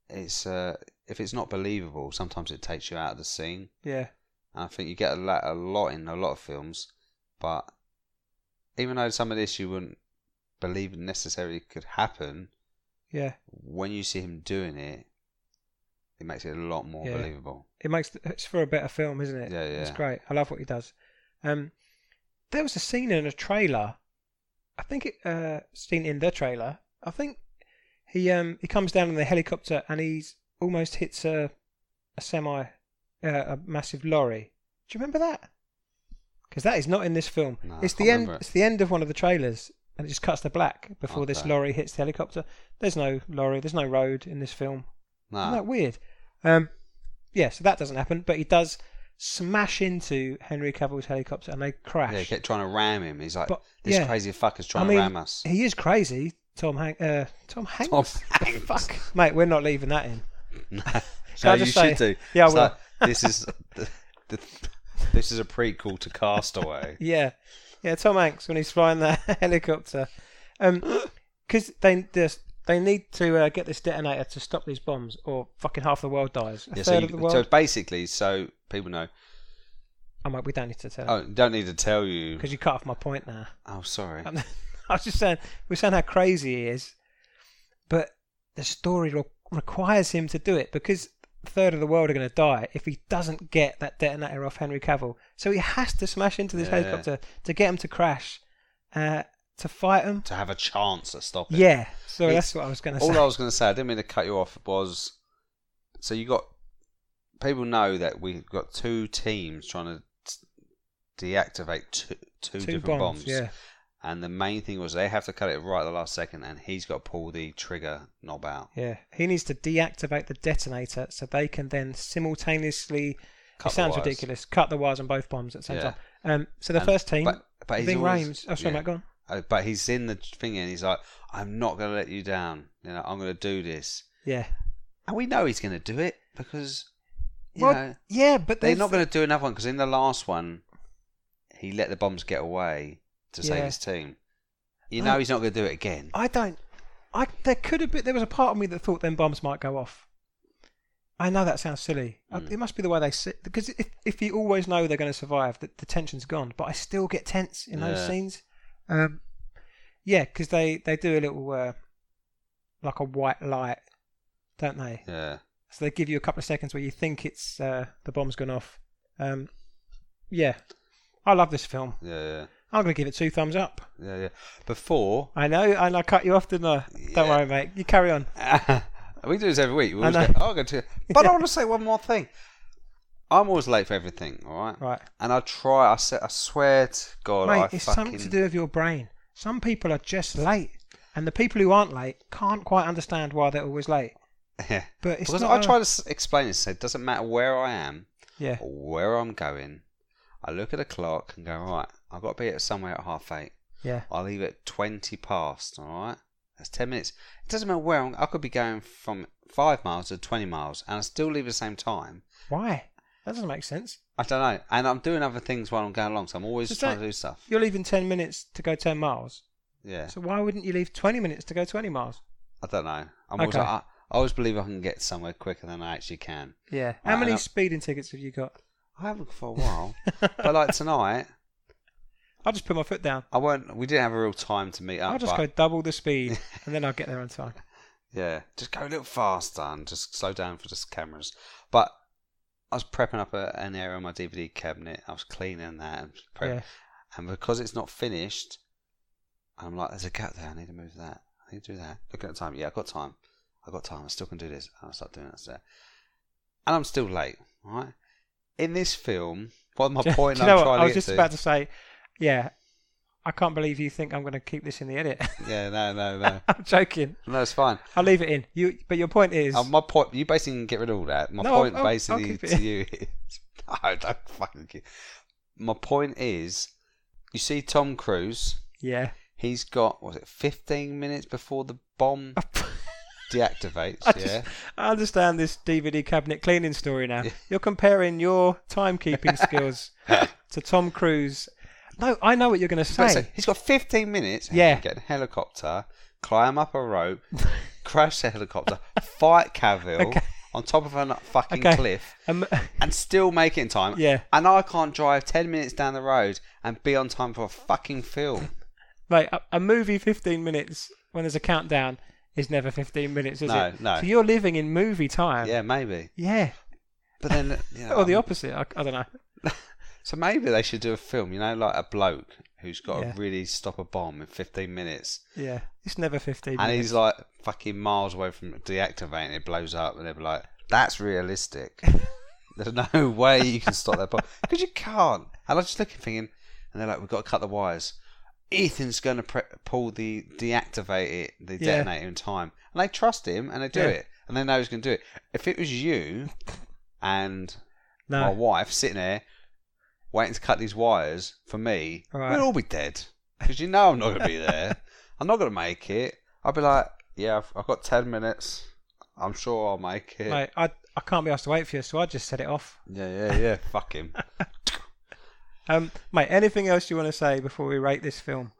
Speaker 2: it's if it's not believable, sometimes it takes you out of the scene.
Speaker 1: Yeah.
Speaker 2: And I think you get a lot in a lot of films, but even though some of this you wouldn't believe necessarily could happen, when you see him doing it, it makes it a lot more believable.
Speaker 1: It's for a better film, isn't it?
Speaker 2: Yeah.
Speaker 1: It's great. I love what he does. There was a scene in a trailer. I think scene in the trailer. I think he comes down in the helicopter and he's almost hits a massive lorry. Do you remember that? Because that is not in this film.
Speaker 2: No,
Speaker 1: it's the end. It's the end of one of the trailers, and it just cuts to black before this lorry hits the helicopter. There's no lorry. There's no road in this film.
Speaker 2: No.
Speaker 1: Isn't that weird? So that doesn't happen. But he does smash into Henry Cavill's helicopter, and they crash.
Speaker 2: Yeah, he kept trying to ram him. He's like, this crazy fucker's trying to ram us.
Speaker 1: He is crazy. Tom Hanks.
Speaker 2: Tom Hanks.
Speaker 1: Fuck, mate, we're not leaving that in.
Speaker 2: No, you should do.
Speaker 1: Yeah, well,
Speaker 2: this is this is a prequel to Castaway.
Speaker 1: Yeah, Tom Hanks when he's flying that helicopter, because they need to get this detonator to stop these bombs, or fucking half the world dies. A third of the world.
Speaker 2: So basically, so people know.
Speaker 1: Oh, mate, we don't need to tell.
Speaker 2: Oh, don't need to tell you
Speaker 1: because you cut off my point now.
Speaker 2: Oh, sorry.
Speaker 1: I was just saying we're saying how crazy he is, but the story requires him to do it because a third of the world are going to die if he doesn't get that detonator off Henry Cavill. So he has to smash into this helicopter to get him to crash, to fight him,
Speaker 2: to have a chance at stopping.
Speaker 1: Yeah, so that's what I was going to say.
Speaker 2: All I was going to say, I didn't mean to cut you off, was so you got people know that we've got 2 teams trying to deactivate two different bombs.
Speaker 1: Yeah.
Speaker 2: And the main thing was they have to cut it right at the last second, and he's got to pull the trigger knob out.
Speaker 1: Yeah, he needs to deactivate the detonator so they can then simultaneously. It sounds ridiculous. Cut the wires on both bombs at the same time. So the first team,
Speaker 2: but
Speaker 1: Ving Rhames. Oh, sorry, mate, go on.
Speaker 2: But he's in the thing, and he's like, "I'm not going to let you down. You know, I'm going to do this."
Speaker 1: Yeah.
Speaker 2: And we know he's going to do it because, you know,
Speaker 1: but
Speaker 2: they're not going to do another one because in the last one, he let the bombs get away to save his team. You know he's not going to do it again.
Speaker 1: I don't There was a part of me that thought them bombs might go off. I know that sounds silly. It must be the way they sit. Because if you always know they're going to survive, the tension's gone. But I still get tense in those scenes. Yeah, because they do a little like a white light, don't they?
Speaker 2: Yeah.
Speaker 1: So they give you a couple of seconds where you think it's the bomb's gone off. Yeah, I love this film.
Speaker 2: Yeah.
Speaker 1: I'm going to give it 2 thumbs up.
Speaker 2: Yeah. Before...
Speaker 1: I know, and I cut you off, didn't I? Don't worry, mate. You carry on.
Speaker 2: We do this every week. We
Speaker 1: I know.
Speaker 2: I'll go to... But I want to say one more thing. I'm always late for everything, all right?
Speaker 1: Right.
Speaker 2: And I swear to God,
Speaker 1: mate, it's something to do with your brain. Some people are just late. And the people who aren't late can't quite understand why they're always late.
Speaker 2: Yeah.
Speaker 1: But it's
Speaker 2: because
Speaker 1: not
Speaker 2: I try to explain it. So it doesn't matter where I am
Speaker 1: or
Speaker 2: where I'm going. I look at the clock and go, right, I've got to be at somewhere at 8:30.
Speaker 1: Yeah.
Speaker 2: I'll leave at 20 past, all right? That's 10 minutes. It doesn't matter where I could be going from 5 miles to 20 miles and I still leave at the same time.
Speaker 1: Why? That doesn't make sense.
Speaker 2: I don't know. And I'm doing other things while I'm going along, so I'm always trying to do stuff.
Speaker 1: You're leaving 10 minutes to go 10 miles.
Speaker 2: Yeah.
Speaker 1: So why wouldn't you leave 20 minutes to go 20 miles?
Speaker 2: I don't know. I always believe I can get somewhere quicker than I actually can.
Speaker 1: Yeah. How many speeding tickets have you got?
Speaker 2: I haven't for a while. But like tonight...
Speaker 1: I'll just put my foot down.
Speaker 2: We didn't have a real time to meet up.
Speaker 1: I'll just go double the speed and then I'll get there on time.
Speaker 2: Yeah. Just go a little faster and just slow down for the cameras. But I was prepping up an area on my DVD cabinet. I was cleaning that and prepping. And because it's not finished... I'm like, there's a gap there. I need to move that. I need to do that. Looking at the time. Yeah, I've got time. I still can do this. I'll start doing that. And I'm still late. All right. In this film, what my point I'm trying to get to...
Speaker 1: I was just about to say, yeah, I can't believe you think I'm going to keep this in the edit.
Speaker 2: Yeah, no.
Speaker 1: I'm joking.
Speaker 2: No, it's fine.
Speaker 1: I'll leave it in. But your point is...
Speaker 2: my point... You basically can get rid of all that. My point basically to you is... No, don't fucking keep... My point is, you see Tom Cruise...
Speaker 1: Yeah.
Speaker 2: He's got, 15 minutes before the bomb deactivates,
Speaker 1: I understand this DVD cabinet cleaning story now. You're comparing your timekeeping skills to Tom Cruise. No, I know what you're going to say.
Speaker 2: So he's got 15 minutes.
Speaker 1: Yeah.
Speaker 2: Get a helicopter, climb up a rope, crash the helicopter, fight Cavill on top of a fucking cliff, and still make it in time.
Speaker 1: Yeah.
Speaker 2: And I can't drive 10 minutes down the road and be on time for a fucking film.
Speaker 1: Mate, a movie 15 minutes when there's a countdown is never 15 minutes, is it?
Speaker 2: No.
Speaker 1: So you're living in movie time.
Speaker 2: Yeah, maybe.
Speaker 1: Yeah.
Speaker 2: But then...
Speaker 1: or the opposite, I don't know.
Speaker 2: So maybe they should do a film, like a bloke who's got to really stop a bomb in 15 minutes.
Speaker 1: Yeah, it's never 15 minutes.
Speaker 2: And he's like fucking miles away from deactivating it, blows up, and they'll be like, that's realistic. There's no way you can stop that bomb. Because you can't. And I just looking thinking, and they're like, we've got to cut the wires. Ethan's going to pull the detonator in time. And they trust him and they do it. And they know he's going to do it. If it was you and my wife sitting there waiting to cut these wires for me, we'd all be dead. Because I'm not going to be there. I'm not going to make it. I'll be like, yeah, I've got 10 minutes. I'm sure I'll make it.
Speaker 1: Mate, I can't be asked to wait for you, so I just set it off.
Speaker 2: Yeah. Fuck him.
Speaker 1: Mate, anything else you want to say before we rate this film?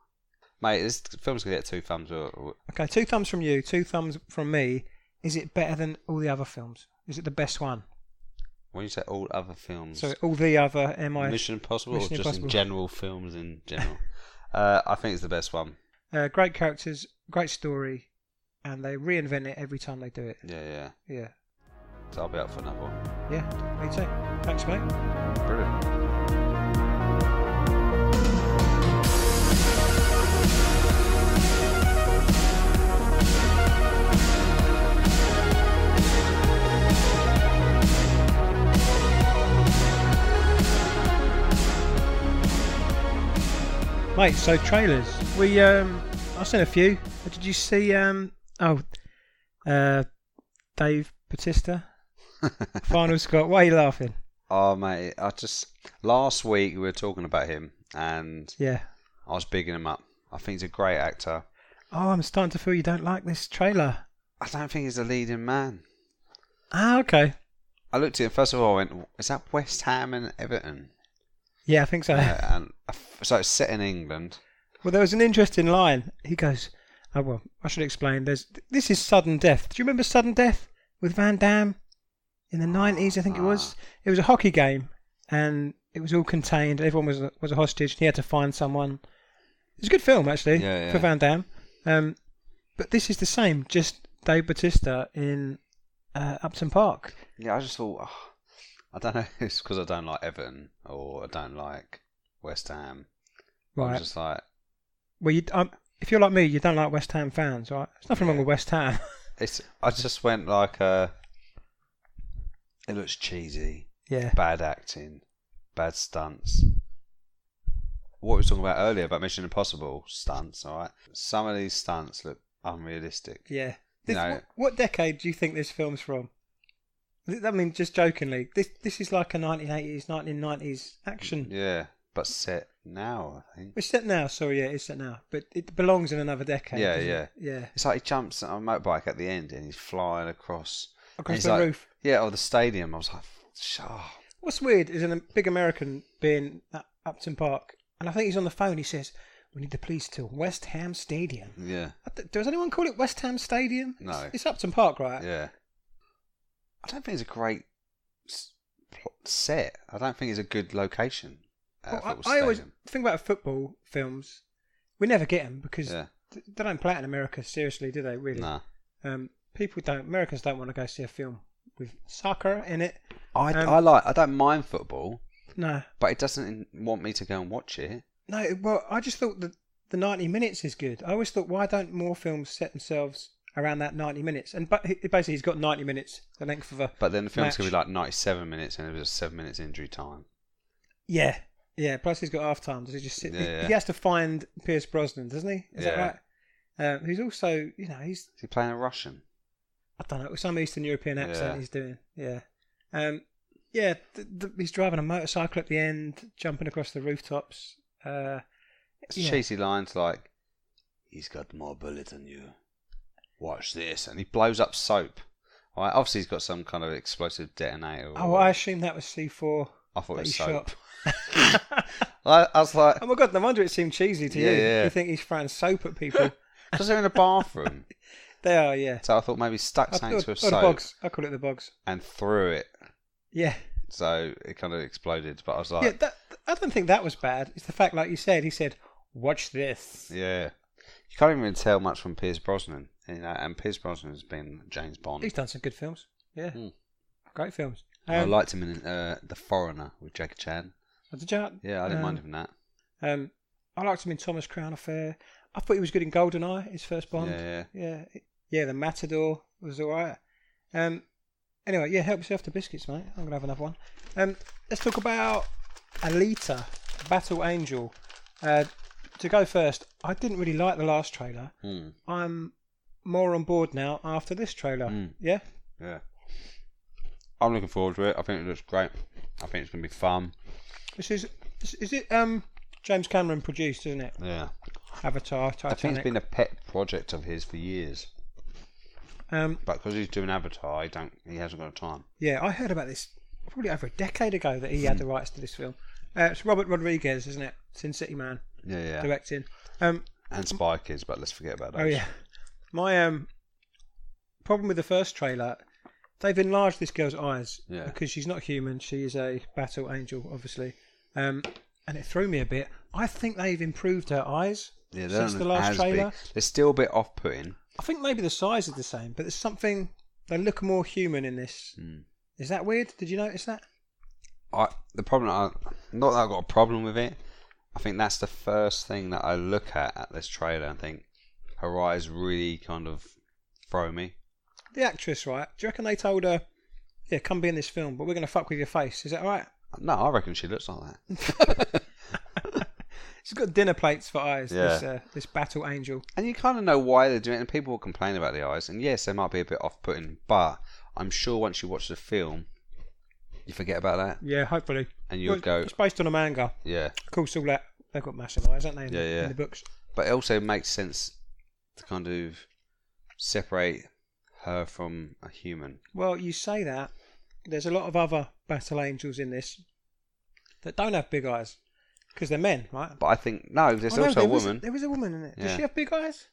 Speaker 2: Mate, this film's going to get 2 thumbs.
Speaker 1: Okay, 2 thumbs from you, 2 thumbs from me. Is it better than all the other films? Is it the best one?
Speaker 2: When you say all other films...
Speaker 1: So all the other
Speaker 2: Mission Impossible or just in general films in general? I think it's the best one.
Speaker 1: Great characters, great story, and they reinvent it every time they do it.
Speaker 2: Yeah. So I'll be up for another one.
Speaker 1: Yeah, me too. Thanks, mate.
Speaker 2: Brilliant.
Speaker 1: Mate, so trailers. I've seen a few. Did you see Dave Bautista? Final Scott. Why are you laughing?
Speaker 2: Oh mate, last week we were talking about him and I was bigging him up. I think he's a great actor.
Speaker 1: Oh, I'm starting to feel you don't like this trailer.
Speaker 2: I don't think he's a leading man.
Speaker 1: Ah, okay.
Speaker 2: I looked at it first of all. I went, is that West Ham and Everton?
Speaker 1: Yeah, I think so.
Speaker 2: And so it's set in England.
Speaker 1: Well, there was an interesting line. He goes, Oh well, I should explain. This is Sudden Death. Do you remember Sudden Death with Van Damme in the 90s? I think it was. It was a hockey game, and it was all contained. Everyone was a hostage. And he had to find someone. It was a good film actually for Van Damme. But this is the same, just Dave Bautista in Upton Park.
Speaker 2: Yeah, I just thought, I don't know, it's because I don't like Everton or I don't like West Ham.
Speaker 1: Right.
Speaker 2: I'm just like...
Speaker 1: Well, if you're like me, you don't like West Ham fans, right? There's nothing wrong with West Ham.
Speaker 2: I just went like, it looks cheesy.
Speaker 1: Yeah.
Speaker 2: Bad acting. Bad stunts. What we were talking about earlier about Mission Impossible stunts, alright? Some of these stunts look unrealistic.
Speaker 1: Yeah. What decade do you think this film's from? I mean, just jokingly, this is like a 1980s, 1990s action.
Speaker 2: Yeah, but set now, I think.
Speaker 1: It's set now, sorry, yeah, it's set now. But it belongs in another decade.
Speaker 2: Yeah.
Speaker 1: Yeah.
Speaker 2: It's like he jumps on a motorbike at the end and he's flying across
Speaker 1: the roof.
Speaker 2: Yeah, or the stadium. I was like,
Speaker 1: What's weird is a big American being at Upton Park, and I think he's on the phone, he says, "We need the police to West Ham Stadium."
Speaker 2: Yeah.
Speaker 1: Does anyone call it West Ham Stadium?
Speaker 2: No.
Speaker 1: It's Upton Park, right?
Speaker 2: Yeah. I don't think it's a great set. I don't think it's a good location.
Speaker 1: I always think about football films. We never get them because they don't play it in America seriously, do they? Really?
Speaker 2: No.
Speaker 1: Americans don't want to go see a film with soccer in it.
Speaker 2: I don't mind football.
Speaker 1: No.
Speaker 2: But it doesn't want me to go and watch it.
Speaker 1: No, well, I just thought that the 90 minutes is good. I always thought, why don't more films set themselves around that 90 minutes? And basically, he's got 90 minutes, the length of a
Speaker 2: But then the film's
Speaker 1: match.
Speaker 2: going to be like 97 minutes and it was 7 minutes injury time.
Speaker 1: Yeah. Plus he's got half time. Does he just sit?
Speaker 2: Yeah.
Speaker 1: He has to find Pierce Brosnan, doesn't he? Is that right? Who's also, he's...
Speaker 2: Is he playing a Russian?
Speaker 1: I don't know, some Eastern European accent he's doing. Yeah. He's driving a motorcycle at the end, jumping across the rooftops.
Speaker 2: It's cheesy lines like, "He's got more bullet than you. Watch this," and he blows up soap. Right, obviously, he's got some kind of explosive detonator.
Speaker 1: I assume that was C4.
Speaker 2: I thought it was
Speaker 1: soap.
Speaker 2: I was like,
Speaker 1: "Oh my god, no wonder it seemed cheesy to you.
Speaker 2: Yeah.
Speaker 1: You think he's throwing soap at people?"
Speaker 2: Because they're in a bathroom.
Speaker 1: They are, yeah.
Speaker 2: So I thought maybe stuck something to a soap.
Speaker 1: The bogs. I call it the bogs.
Speaker 2: And threw it.
Speaker 1: Yeah.
Speaker 2: So it kind of exploded. But I was like...
Speaker 1: Yeah, I don't think that was bad. It's the fact, like you said, he said, "Watch this."
Speaker 2: Yeah. You can't even tell much from Pierce Brosnan. And Pierce Brosnan has been James Bond.
Speaker 1: He's done some good films. Yeah. Great films.
Speaker 2: I liked him in The Foreigner with Jackie Chan.
Speaker 1: Did you?
Speaker 2: Yeah, I didn't mind him in that.
Speaker 1: I liked him in Thomas Crown Affair. I thought he was good in GoldenEye, his first Bond. Yeah, The Matador was alright. Anyway, help yourself to biscuits, mate. I'm going to have another one. Let's talk about Alita, Battle Angel. To go first, I didn't really like the last trailer. I'm more on board now after this trailer. Yeah?
Speaker 2: Yeah. I'm looking forward to it. I think it looks great. I think it's going to be fun.
Speaker 1: Is it James Cameron produced, isn't it?
Speaker 2: Yeah.
Speaker 1: Avatar, Titanic.
Speaker 2: I think it's been a pet project of his for years. But because he's doing Avatar, he hasn't got time.
Speaker 1: Yeah, I heard about this probably over a decade ago that he had the rights to this film. It's Robert Rodriguez, isn't it? Sin City Man.
Speaker 2: Yeah.
Speaker 1: Directing.
Speaker 2: And Spy Kids, but let's forget about those.
Speaker 1: Oh yeah. My problem with the first trailer, they've enlarged this girl's eyes because she's not human. She is a battle angel, obviously. And it threw me a bit. I think they've improved her eyes since the last trailer.
Speaker 2: They're still a bit off-putting.
Speaker 1: I think maybe the size is the same, but there's something. They look more human in this. Is that weird? Did you notice that?
Speaker 2: Not that I've got a problem with it. I think that's the first thing that I look at this trailer and think her eyes really kind of throw me.
Speaker 1: The actress, right? Do you reckon they told her, come be in this film, but we're going to fuck with your face? Is that right?
Speaker 2: No, I reckon she looks like that.
Speaker 1: She's got dinner plates for eyes, this battle angel.
Speaker 2: And you kind of know why they're doing it, and people will complain about the eyes, and yes, they might be a bit off-putting, but I'm sure once you watch the film, you forget about that.
Speaker 1: Yeah, hopefully.
Speaker 2: And you'll go...
Speaker 1: It's based on a manga.
Speaker 2: Yeah.
Speaker 1: Of course, all that, they've got massive eyes, haven't they, in the books?
Speaker 2: But it also makes sense to kind of separate her from a human.
Speaker 1: Well, you say that. There's a lot of other battle angels in this that don't have big eyes. Because they're men, right?
Speaker 2: But I think... No, there's also a woman.
Speaker 1: There was a woman in it.
Speaker 2: Yeah.
Speaker 1: Does she have big eyes?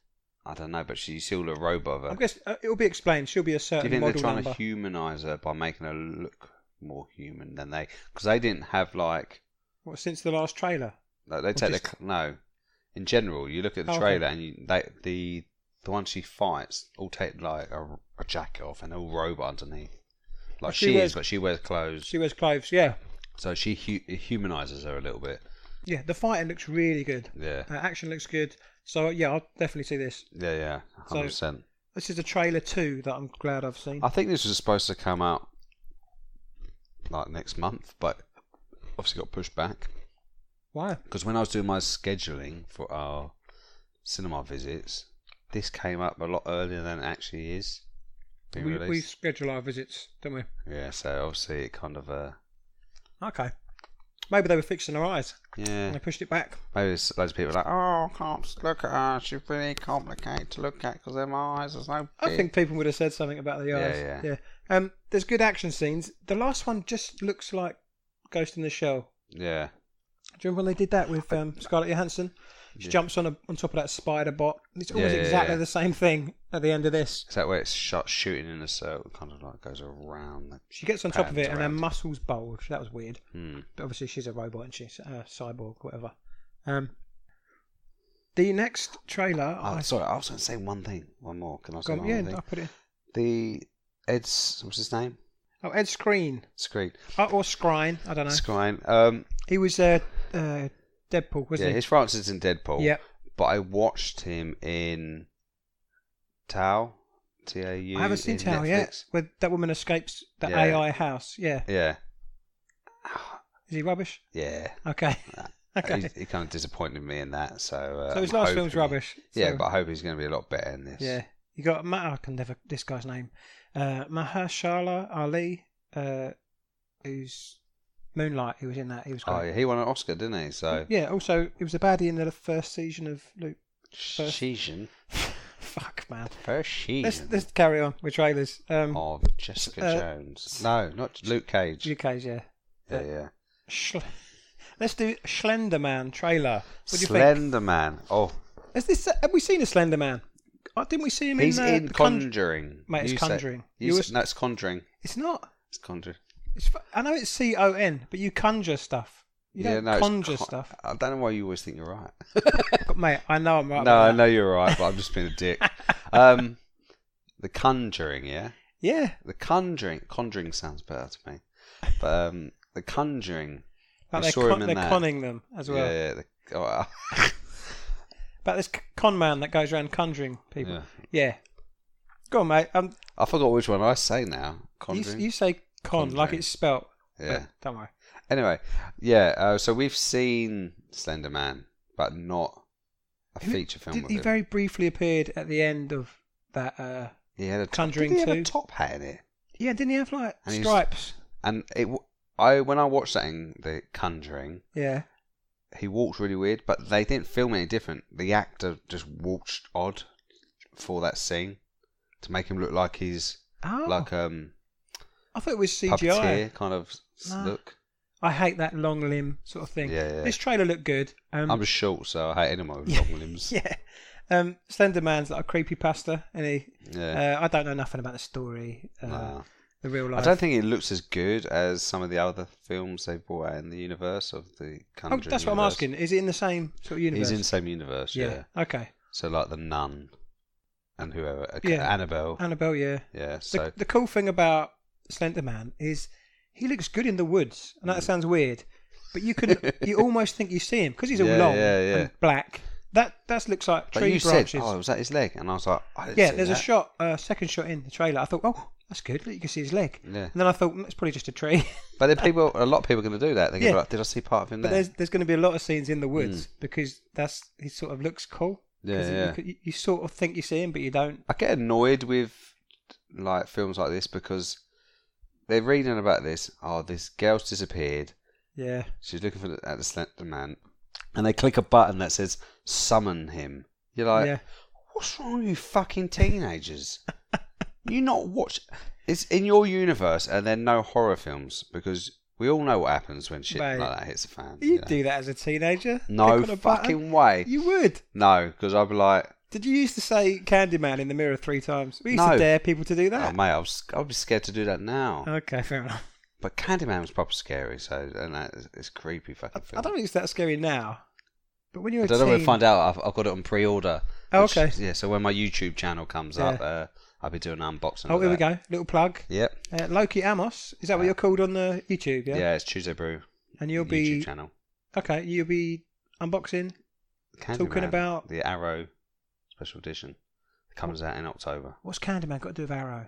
Speaker 2: I don't know, but she's still a robot of her.
Speaker 1: I guess it'll be explained. She'll be a
Speaker 2: Do you
Speaker 1: certain
Speaker 2: think they're
Speaker 1: model
Speaker 2: trying
Speaker 1: number.
Speaker 2: to humanise her by making her look more human than they? Because they didn't have like.
Speaker 1: What, since the last trailer?
Speaker 2: Like, they take no. In general, you look at the trailer and the one she fights all take like a jacket off and all robot underneath. Like but she wears clothes.
Speaker 1: She wears clothes, yeah.
Speaker 2: So she humanises her a little bit.
Speaker 1: Yeah, the fighting looks really good.
Speaker 2: Yeah.
Speaker 1: Action looks good. So yeah, I'll definitely see this.
Speaker 2: Yeah, 100%.
Speaker 1: So, this is a trailer 2 that I'm glad I've seen.
Speaker 2: I think this was supposed to come out like next month, but obviously got pushed back.
Speaker 1: Why?
Speaker 2: Because when I was doing my scheduling for our cinema visits, this came up a lot earlier than it actually is.
Speaker 1: We schedule our visits, don't we?
Speaker 2: Yeah, so obviously it kind of
Speaker 1: Okay. Maybe they were fixing their eyes.
Speaker 2: Yeah.
Speaker 1: And they pushed it back.
Speaker 2: Maybe there's loads of people like, oh, I can't look at her. She's really complicated to look at because her eyes are so big.
Speaker 1: I think people would have said something about the eyes. Yeah. There's good action scenes. The last one just looks like Ghost in the Shell.
Speaker 2: Yeah.
Speaker 1: Do you remember when they did that with Scarlett Johansson? She jumps on top of that spider bot. It's almost exactly the same thing at the end of this.
Speaker 2: Is that where it's shot shooting in a circle, kind of like goes around?
Speaker 1: She gets on top of it and her muscles bulge. That was weird.
Speaker 2: Hmm.
Speaker 1: But obviously she's a robot and she's a cyborg, whatever. The next trailer...
Speaker 2: Sorry, I was going to say one more. Can I say one thing?
Speaker 1: I'll put it in.
Speaker 2: The Ed's, what's his name?
Speaker 1: Oh, Ed Skrein. Or Skrine, I don't know.
Speaker 2: Skrine.
Speaker 1: He was Deadpool, wasn't he?
Speaker 2: Yeah, his Francis in Deadpool.
Speaker 1: Yeah.
Speaker 2: But I watched him in Tau. T-A-U.
Speaker 1: I haven't seen Tau yet. Where that woman escapes the AI house. Yeah.
Speaker 2: Yeah.
Speaker 1: Is he rubbish?
Speaker 2: Yeah.
Speaker 1: Okay. Okay.
Speaker 2: He kind of disappointed me in that. So
Speaker 1: his last film's rubbish.
Speaker 2: Yeah, but I hope he's going to be a lot better in this.
Speaker 1: Yeah. You got I can never this guy's name. Mahershala Ali, who's Moonlight. He was in that. He was great.
Speaker 2: Oh yeah, he won an Oscar, didn't he? So
Speaker 1: yeah. Also, he was a baddie in the first season of Luke.
Speaker 2: Season.
Speaker 1: Fuck man.
Speaker 2: First season.
Speaker 1: Let's carry on with trailers.
Speaker 2: Of Jessica Jones. No, not Luke Cage.
Speaker 1: Luke Cage, yeah.
Speaker 2: Yeah.
Speaker 1: Let's do Slender Man trailer. What do you think?
Speaker 2: Slender Man. Oh.
Speaker 1: Have we seen a Slender Man? Didn't we see him
Speaker 2: He's in Conjuring.
Speaker 1: Mate, it's Conjuring.
Speaker 2: No, it's Conjuring.
Speaker 1: It's not.
Speaker 2: It's Conjuring.
Speaker 1: I know it's C-O-N, but you conjure stuff. You don't conjure stuff.
Speaker 2: I don't know why you always think you're right.
Speaker 1: Mate, I know I'm right.
Speaker 2: No, I know you're right, but I'm just being a dick. The Conjuring, yeah?
Speaker 1: Yeah.
Speaker 2: The Conjuring. Conjuring sounds better to me. But the Conjuring.
Speaker 1: Like they're conning them as well.
Speaker 2: Yeah.
Speaker 1: About this con man that goes around conjuring people. Yeah. Go on, mate.
Speaker 2: I forgot which one I say now. Conjuring.
Speaker 1: You say con like it's spelt.
Speaker 2: Yeah.
Speaker 1: Don't worry.
Speaker 2: Anyway, yeah. So we've seen Slender Man, but not a feature film.
Speaker 1: He very briefly appeared at the end of that.
Speaker 2: He had a
Speaker 1: Conjuring 2.
Speaker 2: Did he have a top hat in it?
Speaker 1: Yeah, didn't he have like stripes?
Speaker 2: And when I watched that in The Conjuring,
Speaker 1: yeah,
Speaker 2: he walked really weird, but they didn't film any different. The actor just walked odd for that scene to make him look like he's like
Speaker 1: I thought it was CGI
Speaker 2: puppeteer kind of look.
Speaker 1: I hate that long limb sort of thing.
Speaker 2: Yeah.
Speaker 1: This trailer looked good.
Speaker 2: I'm just short, so I hate anyone with long limbs.
Speaker 1: Yeah. Slender Man's like a creepypasta, and
Speaker 2: I
Speaker 1: don't know nothing about the story. The real life.
Speaker 2: I don't think it looks as good as some of the other films they brought out in the universe of the Conjuring.
Speaker 1: That's what I'm asking. Is it in the same sort of universe?
Speaker 2: He's in the same universe, yeah.
Speaker 1: Okay.
Speaker 2: So like the Nun and whoever, Annabelle.
Speaker 1: Annabelle, yeah.
Speaker 2: Yeah. So
Speaker 1: the cool thing about Slender Man is he looks good in the woods, and that sounds weird, but you almost think you see him because he's all long and black. That looks like tree branches.
Speaker 2: Said, was that his leg? And I was like, I didn't see
Speaker 1: there's
Speaker 2: that.
Speaker 1: a second shot in the trailer. I thought, oh, that's good. Look, you can see his leg.
Speaker 2: Yeah.
Speaker 1: And then I thought, it's probably just a tree.
Speaker 2: But then a lot of people are going to do that. They're going to be like, did I see part of him there?
Speaker 1: But there's going to be a lot of scenes in the woods because he sort of looks cool.
Speaker 2: Yeah.
Speaker 1: You sort of think you see him, but you don't.
Speaker 2: I get annoyed with like films like this because they're reading about this. Oh, this girl's disappeared.
Speaker 1: Yeah.
Speaker 2: She's looking at the Slender Man. And they click a button that says summon him. You're like, what's wrong with you fucking teenagers? You not watch... It's in your universe and then no horror films because we all know what happens when shit like that hits the fan.
Speaker 1: You'd do that as a teenager.
Speaker 2: No fucking way.
Speaker 1: You would.
Speaker 2: No, because I'd be like,
Speaker 1: Did you used to say Candyman in the mirror 3 times? We used
Speaker 2: No.
Speaker 1: to dare people to do
Speaker 2: Oh,
Speaker 1: that.
Speaker 2: mate, I'd be scared to do that now.
Speaker 1: Okay, fair enough.
Speaker 2: But Candyman was proper scary, so and it's creepy fucking film.
Speaker 1: I don't think it's that scary now. But when you're
Speaker 2: I
Speaker 1: a
Speaker 2: don't know
Speaker 1: teen...
Speaker 2: when I find out. I've got it on pre-order.
Speaker 1: Oh, okay.
Speaker 2: Yeah, so when my YouTube channel comes up, I'll be doing an unboxing.
Speaker 1: Oh, here we go. Little plug.
Speaker 2: Yep.
Speaker 1: Loki Amos. Is that what you're called on the YouTube? Yeah.
Speaker 2: Yeah, it's Tuesday Brew.
Speaker 1: And you'll
Speaker 2: YouTube
Speaker 1: be
Speaker 2: channel.
Speaker 1: okay. You'll be unboxing, talking
Speaker 2: Candyman,
Speaker 1: about
Speaker 2: the Arrow special edition. It comes out in October.
Speaker 1: what's Candyman got to do with Arrow?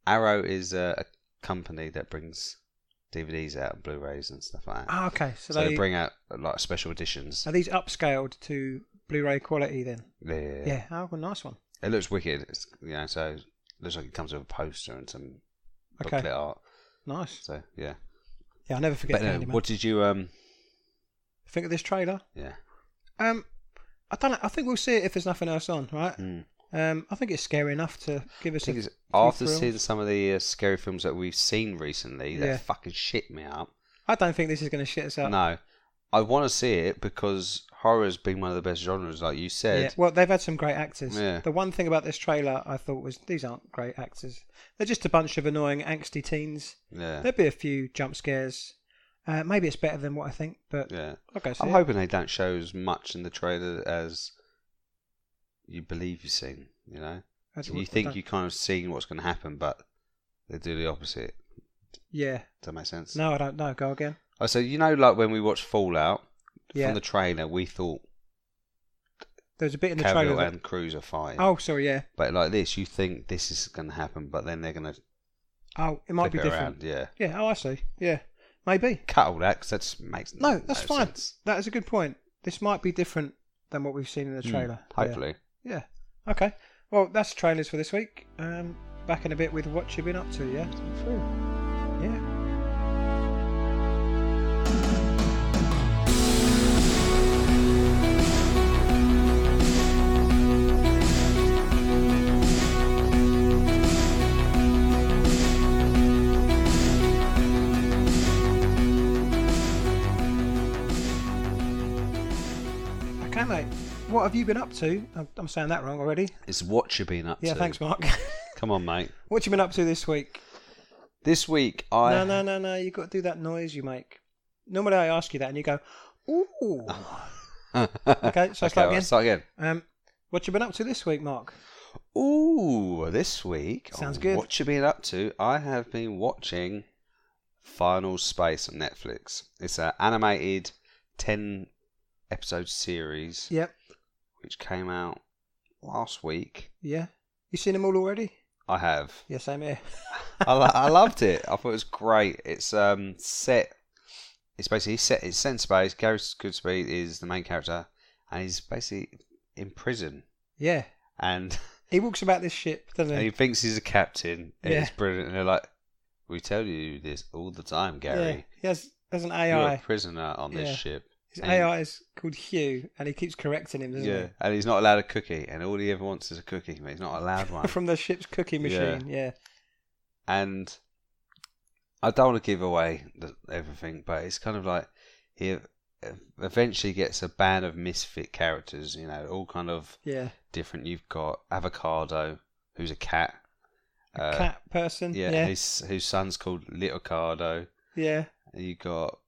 Speaker 2: Arrow is a company that brings DVDs out and Blu-rays and stuff like that.
Speaker 1: Ah, okay. So
Speaker 2: they bring out like special editions.
Speaker 1: Are these upscaled to Blu-ray quality then?
Speaker 2: Yeah.
Speaker 1: Yeah. Oh, well, nice one.
Speaker 2: It looks wicked. It's, so it looks like it comes with a poster and some booklet art.
Speaker 1: Nice.
Speaker 2: So yeah.
Speaker 1: Yeah, I'll never forget Candyman.
Speaker 2: What did you
Speaker 1: think of this trailer?
Speaker 2: Yeah.
Speaker 1: I don't know. I think we'll see it if there's nothing else on, right? I think it's scary enough to give us.
Speaker 2: After seeing some of the scary films that we've seen recently, that fucking shit me up.
Speaker 1: I don't think this is going to shit us up.
Speaker 2: No, I want to see it because horror's been one of the best genres, like you said.
Speaker 1: Yeah. Well, they've had some great actors.
Speaker 2: Yeah.
Speaker 1: The one thing about this trailer I thought was these aren't great actors. They're just a bunch of annoying, angsty teens.
Speaker 2: Yeah.
Speaker 1: There'll be a few jump scares. Maybe it's better than what I think, but
Speaker 2: yeah.
Speaker 1: Okay,
Speaker 2: I'm hoping they don't show as much in the trailer as you believe you've seen. You know, so you think you kind of seen what's going to happen, but they do the opposite.
Speaker 1: Yeah.
Speaker 2: Does that make sense?
Speaker 1: No, I don't know. Go again.
Speaker 2: Oh, so like when we watched Fallout,
Speaker 1: Yeah.
Speaker 2: from the trailer, we thought
Speaker 1: there's a bit in the
Speaker 2: Cavill
Speaker 1: trailer
Speaker 2: and Cruz are fighting.
Speaker 1: Oh, sorry, yeah.
Speaker 2: But like this, you think this is going to happen, but then they're going to
Speaker 1: it might be different.
Speaker 2: around. Yeah.
Speaker 1: Yeah. Oh, I see. Yeah. Maybe.
Speaker 2: Cut all that because that just makes
Speaker 1: No, that's fine.
Speaker 2: sense.
Speaker 1: That is a good point. This might be different than what we've seen in the trailer.
Speaker 2: Hopefully.
Speaker 1: Yeah. Okay. Well, that's trailers for this week. Back in a bit with what you've been up to, yeah? Yeah. Okay, mate. What have you been up to? I'm saying that wrong already.
Speaker 2: It's what you've been up to.
Speaker 1: Yeah, thanks, Mark.
Speaker 2: Come on, mate.
Speaker 1: What you been up to this week?
Speaker 2: This week, I...
Speaker 1: No. You've got to do that noise you make. Normally I ask you that and you go, ooh. Okay, so start again.
Speaker 2: Start again.
Speaker 1: What you been up to this week, Mark?
Speaker 2: Ooh, this week...
Speaker 1: Sounds good.
Speaker 2: What you been up to? I have been watching Final Space on Netflix. It's an animated 10-episode series.
Speaker 1: Yep.
Speaker 2: Which came out last week.
Speaker 1: Yeah. You seen them all already?
Speaker 2: I have.
Speaker 1: Yeah, same here.
Speaker 2: I loved it. I thought it was great. It's set. It's basically set. It's set in space. Gary Goodspeed is the main character, and he's basically in prison.
Speaker 1: Yeah.
Speaker 2: And
Speaker 1: he walks about this ship, doesn't he?
Speaker 2: And he thinks he's a captain. And
Speaker 1: Yeah.
Speaker 2: It's brilliant. And they're like, "We tell you this all the time, Gary.
Speaker 1: Yeah. He has an
Speaker 2: You're
Speaker 1: AI.
Speaker 2: a prisoner on this
Speaker 1: Yeah.
Speaker 2: ship."
Speaker 1: His AI is called Hugh, and he keeps correcting him, doesn't
Speaker 2: Yeah, and he's not allowed a cookie, and all he ever wants is a cookie, but he's not allowed
Speaker 1: he?
Speaker 2: one.
Speaker 1: From the ship's cookie machine, yeah.
Speaker 2: And I don't want to give away everything, but it's kind of like he eventually gets a band of misfit characters, all kind of different. You've got Avocado, who's a cat.
Speaker 1: A cat person?
Speaker 2: Yeah, whose son's called Little Cardo.
Speaker 1: Yeah.
Speaker 2: And you got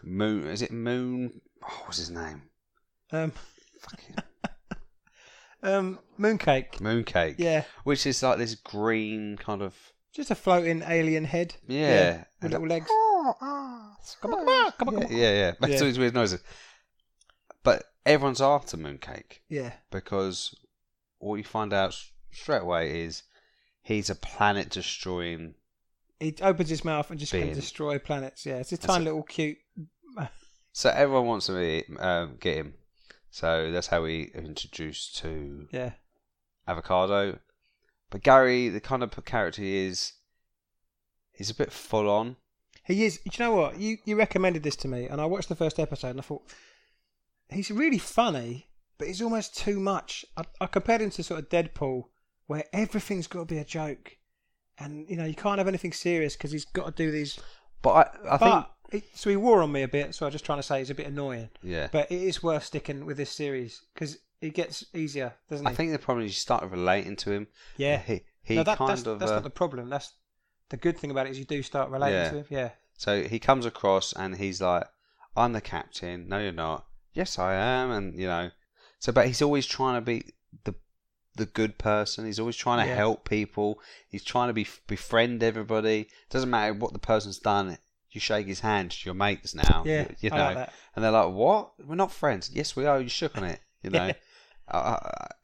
Speaker 2: Moon. Is it Moon? Oh, what's his name?
Speaker 1: Mooncake.
Speaker 2: Mooncake.
Speaker 1: Yeah.
Speaker 2: Which is like this green kind of...
Speaker 1: Just a floating alien head.
Speaker 2: Yeah.
Speaker 1: With little legs.
Speaker 2: Come on. Yeah. Makes all these weird noises. But everyone's after Mooncake.
Speaker 1: Yeah.
Speaker 2: Because what you find out straight away is he's a planet-destroying...
Speaker 1: He opens his mouth and just can
Speaker 2: being.
Speaker 1: destroy planets. Yeah, it's a tiny little cute...
Speaker 2: So everyone wants to get him. So that's how we are introduced to Avocado. But Gary, the kind of character he is, he's a bit full on.
Speaker 1: He is. Do you know what? You recommended this to me, and I watched the first episode, and I thought he's really funny, but he's almost too much. I compared him to sort of Deadpool, where everything's got to be a joke, and you can't have anything serious because he's got to do these.
Speaker 2: But I think
Speaker 1: so he wore on me a bit. So I'm just trying to say he's a bit annoying.
Speaker 2: Yeah.
Speaker 1: But it is worth sticking with this series because he gets easier, doesn't he?
Speaker 2: I think the problem is you started relating to him.
Speaker 1: Yeah.
Speaker 2: He
Speaker 1: That's
Speaker 2: kind of.
Speaker 1: not the problem. That's the good thing about it is you do start relating
Speaker 2: Yeah.
Speaker 1: to him. Yeah.
Speaker 2: So he comes across and he's like, "I'm the captain." No, you're not. Yes, I am. And so but he's always trying to be the good person. He's always trying to help people. He's trying to befriend everybody. Doesn't matter what the person's done. You shake his hand to your mates now.
Speaker 1: Yeah,
Speaker 2: you
Speaker 1: I
Speaker 2: know,
Speaker 1: like that.
Speaker 2: and they're like, "What? We're not friends." Yes, we are. You shook on it.
Speaker 1: Yeah.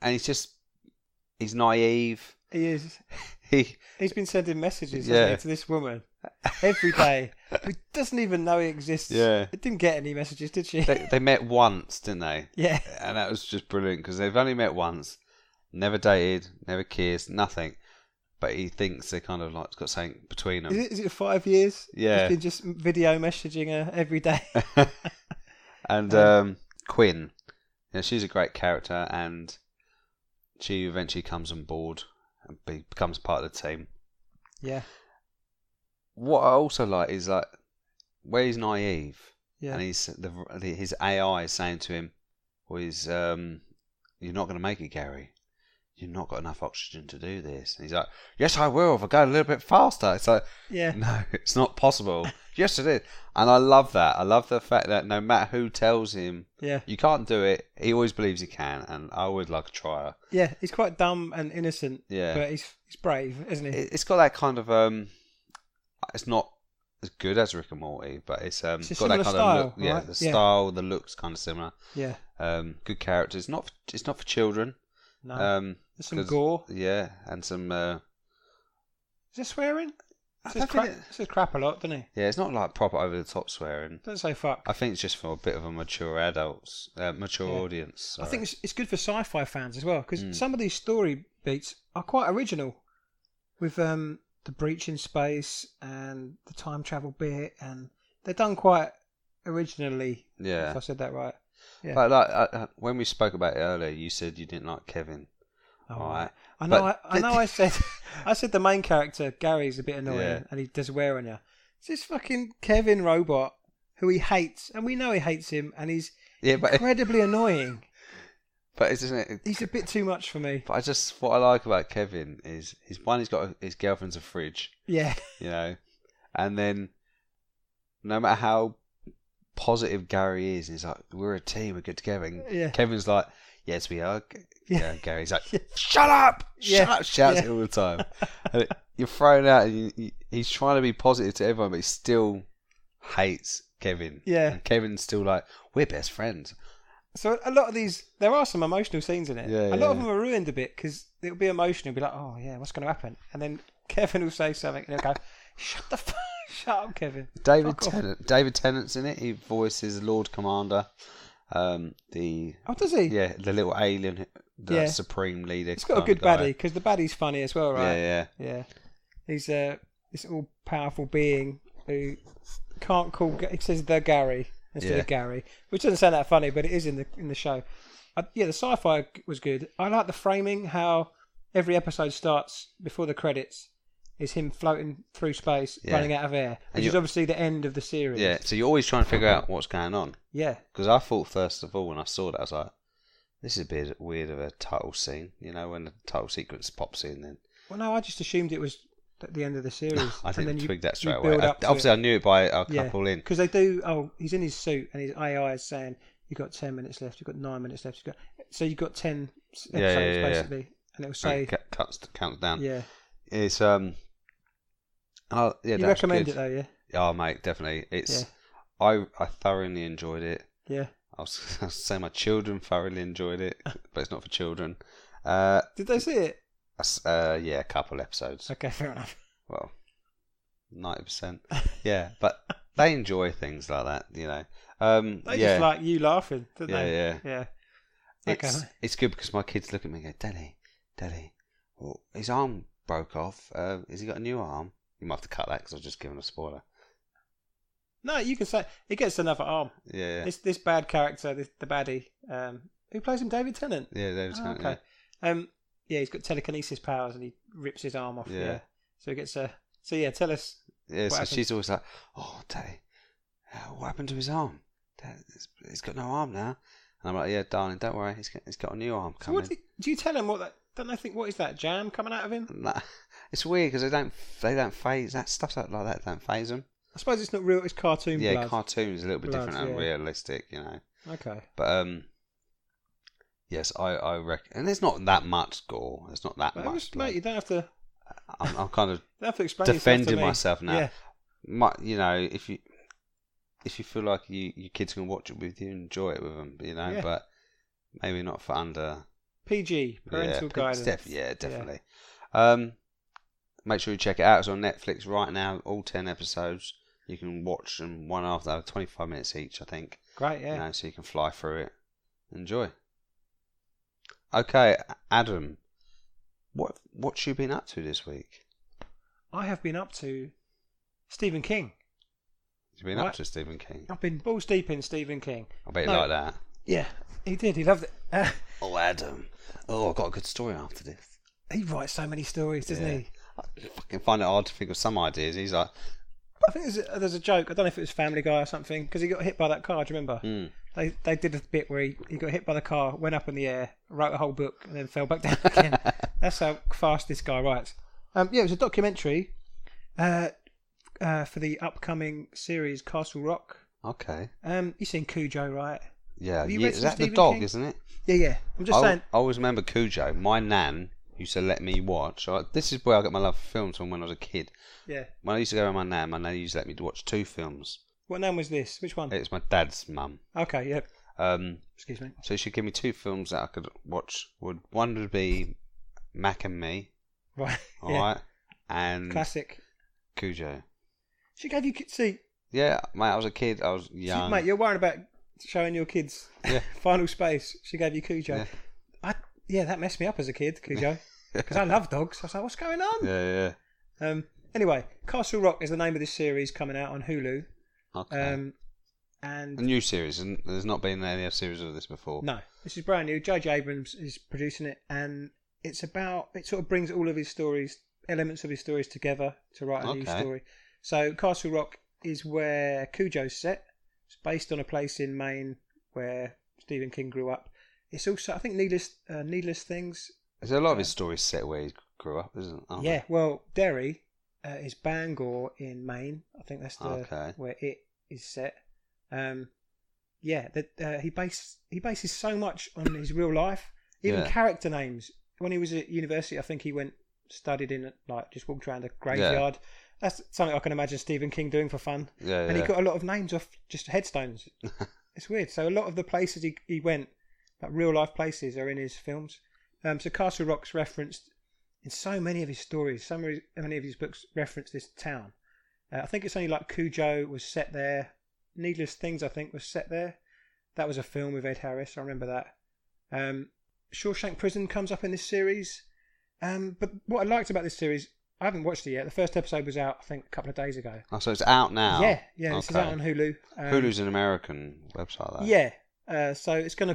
Speaker 2: And he's naive.
Speaker 1: He is.
Speaker 2: He
Speaker 1: He's been sending messages hasn't he, to this woman every day who doesn't even know he exists.
Speaker 2: Yeah.
Speaker 1: It didn't get any messages, did she?
Speaker 2: They met once, didn't they?
Speaker 1: Yeah.
Speaker 2: And that was just brilliant because they've only met once, never dated, never kissed, nothing. But he thinks they kind of like got something between them.
Speaker 1: Is it 5 years?
Speaker 2: Yeah.
Speaker 1: He's been just video messaging her every day.
Speaker 2: And Quinn, she's a great character, and she eventually comes on board and becomes part of the team.
Speaker 1: Yeah.
Speaker 2: What I also like is like where he's naive,
Speaker 1: Yeah.
Speaker 2: and his AI is saying to him, "Well, you're not going to make it, Gary. You've not got enough oxygen to do this." And he's like, "Yes, I will if I go a little bit faster." It's like,
Speaker 1: Yeah.
Speaker 2: no, it's not possible. Yes, it is. And I love that. I love the fact that no matter who tells him you can't do it, he always believes he can. And I would like to try it.
Speaker 1: Yeah, he's quite dumb and innocent.
Speaker 2: Yeah.
Speaker 1: But he's brave, isn't he?
Speaker 2: It's got that kind of it's not as good as Rick and Morty, but it's got that kind
Speaker 1: style,
Speaker 2: of look. Yeah,
Speaker 1: right?
Speaker 2: the style, the look's kind of similar.
Speaker 1: Yeah.
Speaker 2: Good characters. It's not for children.
Speaker 1: No. There's some gore.
Speaker 2: Yeah, and some.
Speaker 1: Is there swearing? It says crap a lot, doesn't he?
Speaker 2: Yeah, it's not like proper over the top swearing.
Speaker 1: Don't say fuck.
Speaker 2: I think it's just for a bit of a mature audience. Sorry.
Speaker 1: I think it's good for sci-fi fans as well because some of these story beats are quite original, with the breach in space and the time travel bit, and they're done quite originally.
Speaker 2: Yeah,
Speaker 1: if I said that right. Yeah.
Speaker 2: But like when we spoke about it earlier, you said you didn't like Kevin.
Speaker 1: Oh,
Speaker 2: right.
Speaker 1: I know. I said the main character Gary's a bit annoying and he does wear on you. It's this fucking Kevin robot who he hates, and we know he hates him, and he's incredibly annoying.
Speaker 2: But isn't it?
Speaker 1: He's a bit too much for me.
Speaker 2: But what I like about Kevin is he's got his girlfriend's a fridge.
Speaker 1: Yeah.
Speaker 2: And then no matter how positive Gary is, he's like, "We're a team, we're good together." And Kevin's like, "Yes, we are." Yeah, Gary's like, "Shut up! Shut up!" Shouts it all the time. And you're thrown out, and he's trying to be positive to everyone, but he still hates Kevin.
Speaker 1: Yeah.
Speaker 2: And Kevin's still like, "We're best friends."
Speaker 1: So a lot of these, there are some emotional scenes in it.
Speaker 2: Yeah,
Speaker 1: a lot of them are ruined a bit because it'll be emotional. It'll be like, "Oh yeah, what's going to happen?" And then Kevin will say something, and he'll go, Shut up, Kevin."
Speaker 2: David Tennant's in it. He voices Lord Commander.
Speaker 1: Oh, does he?
Speaker 2: Yeah, the little alien, the supreme leader.
Speaker 1: He's got a good baddie because the baddie's funny as well, right?
Speaker 2: Yeah.
Speaker 1: He's this all powerful being who can't call. He says the Gary instead of Gary, which doesn't sound that funny, but it is in the show. The sci-fi was good. I like the framing. How every episode starts before the credits is him floating through space, running out of air, which is obviously the end of the series.
Speaker 2: Yeah, so you're always trying to figure out what's going on.
Speaker 1: Yeah.
Speaker 2: Because I thought, first of all, when I saw that, I was like, this is a bit weird of a title scene, when the title sequence pops in. Then.
Speaker 1: Well, no, I just assumed it was at the end of the series.
Speaker 2: I didn't twig that straight
Speaker 1: away.
Speaker 2: Obviously, I knew it by a couple in.
Speaker 1: Because they do, he's in his suit and his AI is saying, you've got 10 minutes left, you've got 9 minutes left. You've got 10 episodes, basically. And it will say...
Speaker 2: Counts down.
Speaker 1: Yeah.
Speaker 2: It's...
Speaker 1: you recommend it though, yeah?
Speaker 2: Oh, mate, definitely. It's. I thoroughly enjoyed it.
Speaker 1: Yeah.
Speaker 2: I'll say my children thoroughly enjoyed it, but it's not for children.
Speaker 1: Did they see it?
Speaker 2: Yeah, a couple episodes.
Speaker 1: Okay, fair enough.
Speaker 2: Well, 90%. Yeah, but they enjoy things like that,
Speaker 1: They just like you laughing, don't they?
Speaker 2: Yeah.
Speaker 1: Okay.
Speaker 2: It's good because my kids look at me and go, Daddy, well, his arm broke off. Has he got a new arm? You might have to cut that because I was just giving a spoiler. No,
Speaker 1: you can say he gets another arm.
Speaker 2: Yeah.
Speaker 1: This bad character, the baddie, who plays him, David Tennant.
Speaker 2: Yeah, David Tennant.
Speaker 1: Okay. Yeah. He's got telekinesis powers and he rips his arm off. Yeah. So he gets a. So yeah, tell us.
Speaker 2: Yeah. So she's always like, "Oh, Daddy, what happened to his arm? Dad, he's got no arm now." And I'm like, yeah, darling, don't worry, he's got a new arm coming.
Speaker 1: So do you tell him what that? Don't they think, what is that, jam coming out of him?
Speaker 2: Nah, it's weird because they don't phase that stuff like that. Don't phase them.
Speaker 1: I suppose it's not real. It's cartoon blood.
Speaker 2: Yeah, cartoon is a little bit different and realistic,
Speaker 1: Okay.
Speaker 2: But yes, I reckon, and there's not that much gore. There's not that much.
Speaker 1: Mate, you don't have to.
Speaker 2: I'm kind of
Speaker 1: you don't have to explain
Speaker 2: defending myself now.
Speaker 1: Yeah.
Speaker 2: If you feel like your kids can watch it with you, enjoy it with them. But maybe not for under
Speaker 1: PG parental guidance.
Speaker 2: Definitely. Make sure you check it out. It's on Netflix right now. All 10 episodes. You can watch them one after 25 minutes each, I think.
Speaker 1: Great, yeah.
Speaker 2: So you can fly through it. Enjoy. Okay, Adam. What's you been up to this week?
Speaker 1: I have been up to Stephen King.
Speaker 2: You've been up to Stephen King?
Speaker 1: I've been balls deep in Stephen King.
Speaker 2: I bet you like that.
Speaker 1: Yeah, he did. He loved it.
Speaker 2: Oh, Adam. Oh, I've got a good story after this.
Speaker 1: He writes so many stories, doesn't he?
Speaker 2: I fucking find it hard to think of some ideas. He's like...
Speaker 1: I think there's a joke. I don't know if it was Family Guy or something, because he got hit by that car. Do you remember? They did a bit where he got hit by the car, went up in the air, wrote a whole book, and then fell back down again. That's how fast this guy writes. It was a documentary for the upcoming series Castle Rock.
Speaker 2: Okay.
Speaker 1: You've seen Cujo, right?
Speaker 2: Yeah.
Speaker 1: Is
Speaker 2: that the dog, isn't it?
Speaker 1: Yeah. I'm just saying.
Speaker 2: I always remember Cujo. My nan used to let me watch. This is where I got my love for films from when I was a kid.
Speaker 1: Yeah.
Speaker 2: When I used to go with my nan used to let me watch 2 films.
Speaker 1: What nan was this? Which one?
Speaker 2: It's my dad's mum.
Speaker 1: Okay, yeah. Excuse me.
Speaker 2: So she'd give me 2 films that I could watch. One would be Mac and Me.
Speaker 1: Right.
Speaker 2: Alright. And
Speaker 1: classic.
Speaker 2: Cujo.
Speaker 1: She gave you... See...
Speaker 2: Yeah, mate, I was a kid. I was young.
Speaker 1: Mate, you're worried about showing your kids Final Space. She gave you Cujo.
Speaker 2: Yeah.
Speaker 1: That messed me up as a kid, Cujo. Because I love dogs. I was like, what's going on?
Speaker 2: Yeah.
Speaker 1: Anyway, Castle Rock is the name of this series coming out on Hulu.
Speaker 2: Okay.
Speaker 1: And
Speaker 2: a new series, and there's not been any other series of this before.
Speaker 1: No, this is brand new. J.J. Abrams is producing it, and it sort of brings all of his stories, elements of his stories together to write a new story. So Castle Rock is where Cujo's set. It's based on a place in Maine where Stephen King grew up. It's also, I think, Needless Things.
Speaker 2: There's a lot of his stories set where he grew up, isn't it?
Speaker 1: Yeah, well, Derry is Bangor in Maine. I think that's where it is set. He bases so much on his real life, even character names. When he was at university, I think he studied in just walked around a graveyard. Yeah. That's something I can imagine Stephen King doing for fun.
Speaker 2: Yeah,
Speaker 1: and he got a lot of names off just headstones. It's weird. So a lot of the places he went, like real life places, are in his films. So Castle Rock's referenced in so many of his stories. So many of his books reference this town. I think it's only like Cujo was set there. Needless Things, I think, was set there. That was a film with Ed Harris. I remember that. Shawshank Prison comes up in this series. But what I liked about this series, I haven't watched it yet. The first episode was out, I think, a couple of days ago.
Speaker 2: Oh, so it's out now?
Speaker 1: Yeah. This is out on Hulu.
Speaker 2: Hulu's an American website, though.
Speaker 1: Yeah. So it's going to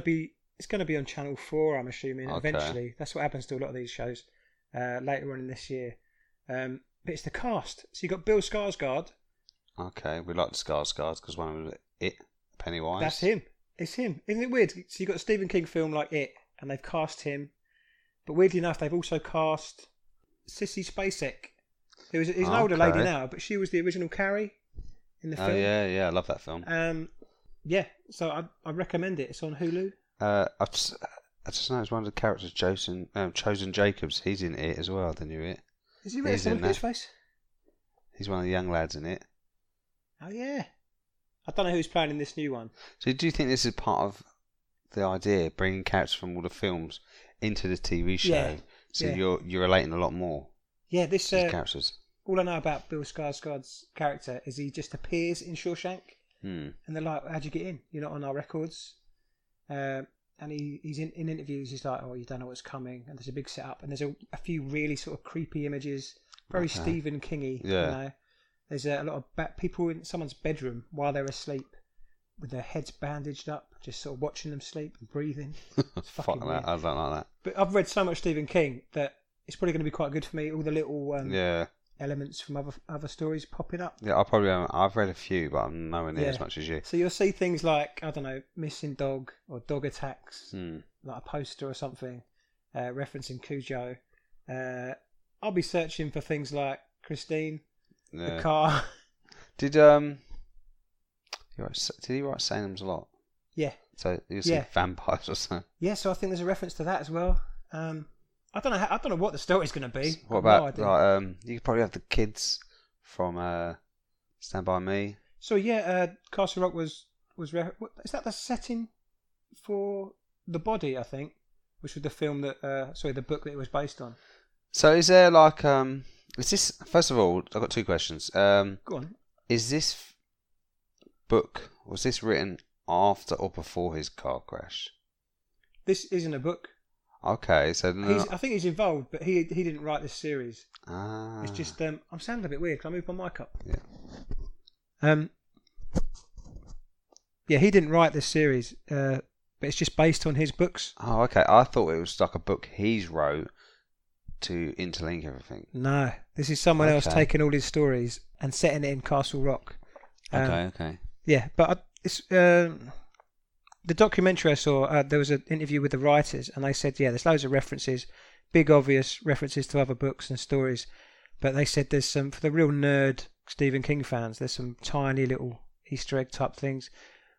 Speaker 1: be on Channel 4, I'm assuming, eventually. That's what happens to a lot of these shows later on in this year. But it's the cast. So you got Bill Skarsgård.
Speaker 2: Okay, we like the Skarsgårds because one of them was It, Pennywise.
Speaker 1: That's him. It's him. Isn't it weird? So you got a Stephen King film like It, and they've cast him. But weirdly enough, they've also cast Sissy Spacek. He's an older lady now, but she was the original Carrie in the film.
Speaker 2: Yeah, I love that film.
Speaker 1: So I recommend it. It's on Hulu.
Speaker 2: I just know it's one of the characters, Chosen Jacobs. He's in It as well, the new It.
Speaker 1: Is he really? Look at his face.
Speaker 2: He's one of the young lads in It.
Speaker 1: Oh yeah. I don't know who's playing in this new one.
Speaker 2: So do you think this is part of the idea, bringing characters from all the films into the TV show? Yeah. So you're relating a lot more.
Speaker 1: Yeah, this
Speaker 2: characters.
Speaker 1: All I know about Bill Skarsgård's character is he just appears in Shawshank, and they're like, "How'd you get in? You're not on our records." And he's in interviews. He's like, "Oh, you don't know what's coming." And there's a big setup, and there's a few really sort of creepy images, very Stephen Kingy.
Speaker 2: Yeah.
Speaker 1: You know? There's a lot of people in someone's bedroom while they're asleep, with their heads bandaged up, just sort of watching them sleep and breathing. It's fucking weird.
Speaker 2: I don't like that.
Speaker 1: But I've read so much Stephen King that it's probably going to be quite good for me. All the little elements from other stories popping up.
Speaker 2: Yeah, I probably haven't. I've read a few, but I'm nowhere near
Speaker 1: Yeah.
Speaker 2: as much as you.
Speaker 1: So you'll see things like, I don't know, missing dog or dog attacks,
Speaker 2: Hmm.
Speaker 1: like a poster or something, referencing Cujo. I'll be searching for things like Christine, the
Speaker 2: Yeah.
Speaker 1: car.
Speaker 2: Did he write Salem's Lot?
Speaker 1: Yeah.
Speaker 2: So you see
Speaker 1: Yeah.
Speaker 2: vampires or something.
Speaker 1: Yeah, so I think there's a reference to that as well. I don't know what the story's going to be.
Speaker 2: What
Speaker 1: I've no
Speaker 2: about
Speaker 1: idea.
Speaker 2: like you could probably have the kids from Stand By Me.
Speaker 1: So yeah, Castle Rock was is that the setting for The Body? I think, which was the film that the book that it was based on.
Speaker 2: So is there like is this, first of all, I've got two questions.
Speaker 1: Go on.
Speaker 2: Is this book, was this written after or before his car crash?
Speaker 1: This isn't a book.
Speaker 2: Okay, so
Speaker 1: I think he's involved, but he didn't write this series.
Speaker 2: Ah.
Speaker 1: It's just I'm sounding a bit weird. Can I move my mic up?
Speaker 2: Yeah.
Speaker 1: Yeah, he didn't write this series, but it's just based on his books.
Speaker 2: Oh, okay. I thought it was like a book he's wrote to interlink everything.
Speaker 1: No, this is someone else taking all his stories and setting it in Castle Rock.
Speaker 2: Okay.
Speaker 1: Yeah, but it's the documentary I saw. There was an interview with the writers, and they said, yeah, there's loads of references, big obvious references to other books and stories. But they said there's some, for the real nerd Stephen King fans, there's some tiny little Easter egg type things,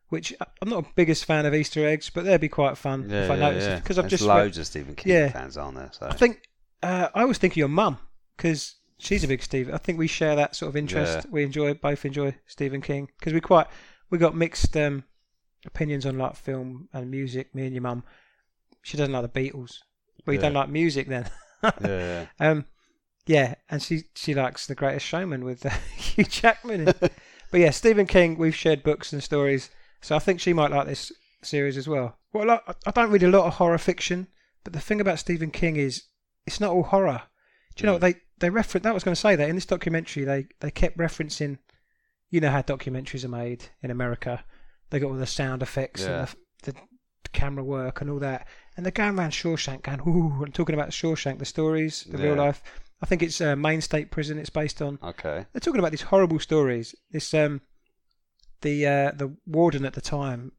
Speaker 1: which I'm not the biggest fan of Easter eggs, but they'd be quite fun if I noticed it. Because I've
Speaker 2: There's
Speaker 1: just
Speaker 2: loads of Stephen King fans, aren't there? So.
Speaker 1: I think I always think of your mum because she's a big Stephen. I think we share that sort of interest.
Speaker 2: Yeah.
Speaker 1: We both enjoy Stephen King because we got mixed opinions on like film and music. Me and your mum. She doesn't like the Beatles. Well, you don't like music then.
Speaker 2: Yeah.
Speaker 1: Yeah, and she likes The Greatest Showman with Hugh Jackman. But yeah, Stephen King. We've shared books and stories, so I think she might like this series as well. Well, I don't read a lot of horror fiction, but the thing about Stephen King is it's not all horror. Do you know what they reference? That was going to say that in this documentary they kept referencing. You know how documentaries are made in America. They got all the sound effects and the camera work and all that, and they're going around Shawshank, going ooh, and talking about Shawshank, the stories, the real life. I think it's Maine State Prison. It's based on.
Speaker 2: Okay.
Speaker 1: They're talking about these horrible stories. This the warden at the time